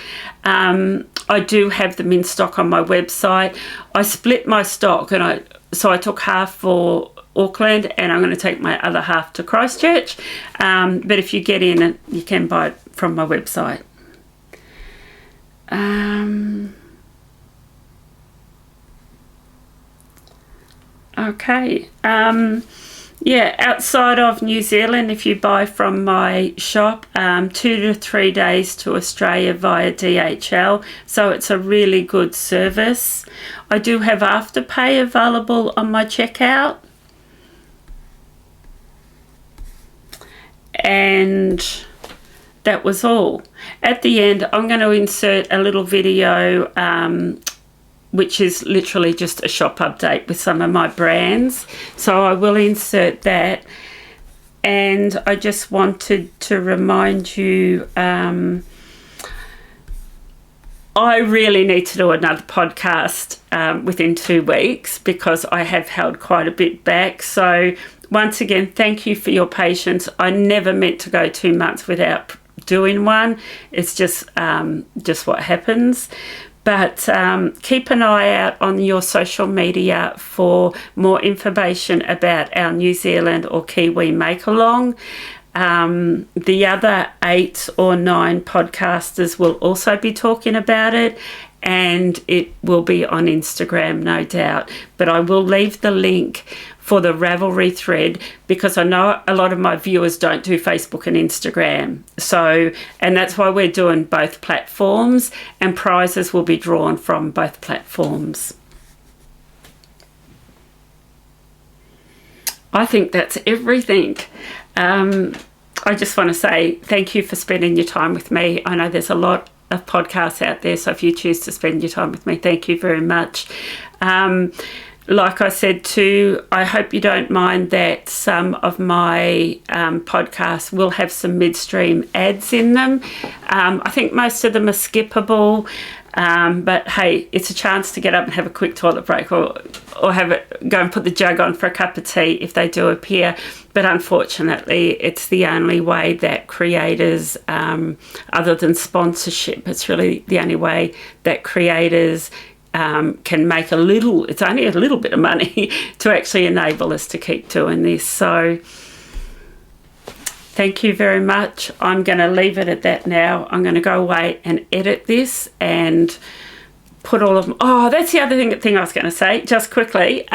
[SPEAKER 1] I do have them in stock on my website. I split my stock, and so I took half for Auckland and I'm going to take my other half to Christchurch. But if you get in, you can buy it from my website. Okay. Yeah, outside of New Zealand, if you buy from my shop, 2 to 3 days to Australia via DHL. So it's a really good service. I do have Afterpay available on my checkout. And that was all. At the end, I'm going to insert a little video which is literally just a shop update with some of my brands. So I will insert that. And I just wanted to remind you, I really need to do another podcast within 2 weeks because I have held quite a bit back. So once again, thank you for your patience. I never meant to go 2 months without doing one. It's just what happens. But keep an eye out on your social media for more information about our New Zealand or Kiwi Makealong. The other 8 or 9 podcasters will also be talking about it, and it will be on Instagram, no doubt. But I will leave the link for the Ravelry thread because I know a lot of my viewers don't do Facebook and Instagram. So, and that's why we're doing both platforms, and prizes will be drawn from both platforms. I think that's everything. I just want to say thank you for spending your time with me. I know there's a lot of podcasts out there, so if you choose to spend your time with me, thank you very much. like I said too, I hope you don't mind that some of my podcasts will have some midstream ads in them. I think most of them are skippable, but hey, it's a chance to get up and have a quick toilet break, or go and put the jug on for a cup of tea if they do appear. But unfortunately, it's the only way that creators, other than sponsorship, it's really the only way that creators can make it's only a little bit of money to actually enable us to keep doing this. So thank you very much. I'm going to leave it at that now. I'm going to go away and edit this and put all of them. Oh, that's the other thing I was going to say, just quickly.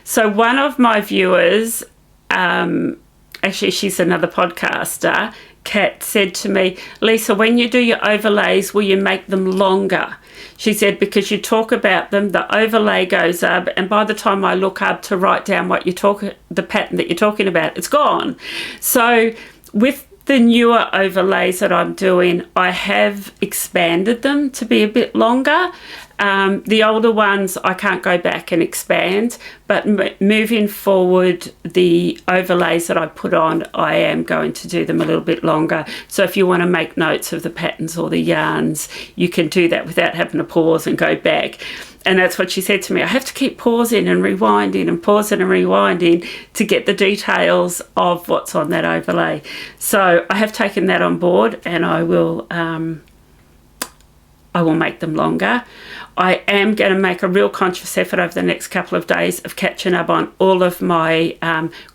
[SPEAKER 1] So one of my viewers, actually she's another podcaster, Kat, said to me, Lisa, when you do your overlays, will you make them longer? She said, because you talk about them, the overlay goes up, and by the time I look up to write down the pattern that you're talking about, it's gone. So with the newer overlays that I'm doing, I have expanded them to be a bit longer. The older ones I can't go back and expand, but moving forward, the overlays that I put on, I am going to do them a little bit longer. So if you want to make notes of the patterns or the yarns, you can do that without having to pause and go back. And that's what she said to me. I have to keep pausing and rewinding and pausing and rewinding to get the details of what's on that overlay. So I have taken that on board, and I will make them longer. I am going to make a real conscious effort over the next couple of days of catching up on all of my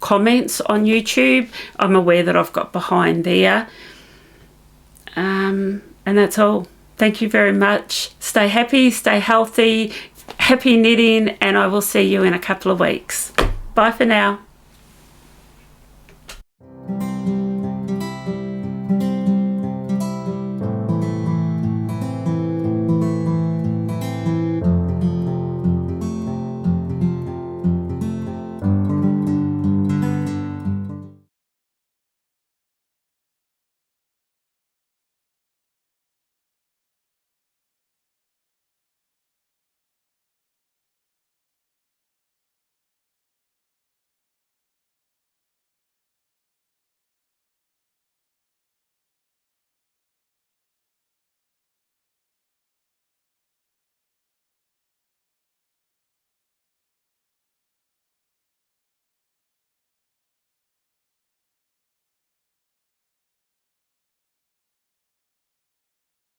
[SPEAKER 1] comments on YouTube. I'm aware that I've got behind there. And that's all. Thank you very much. Stay happy, stay healthy, happy knitting, and I will see you in a couple of weeks. Bye for now.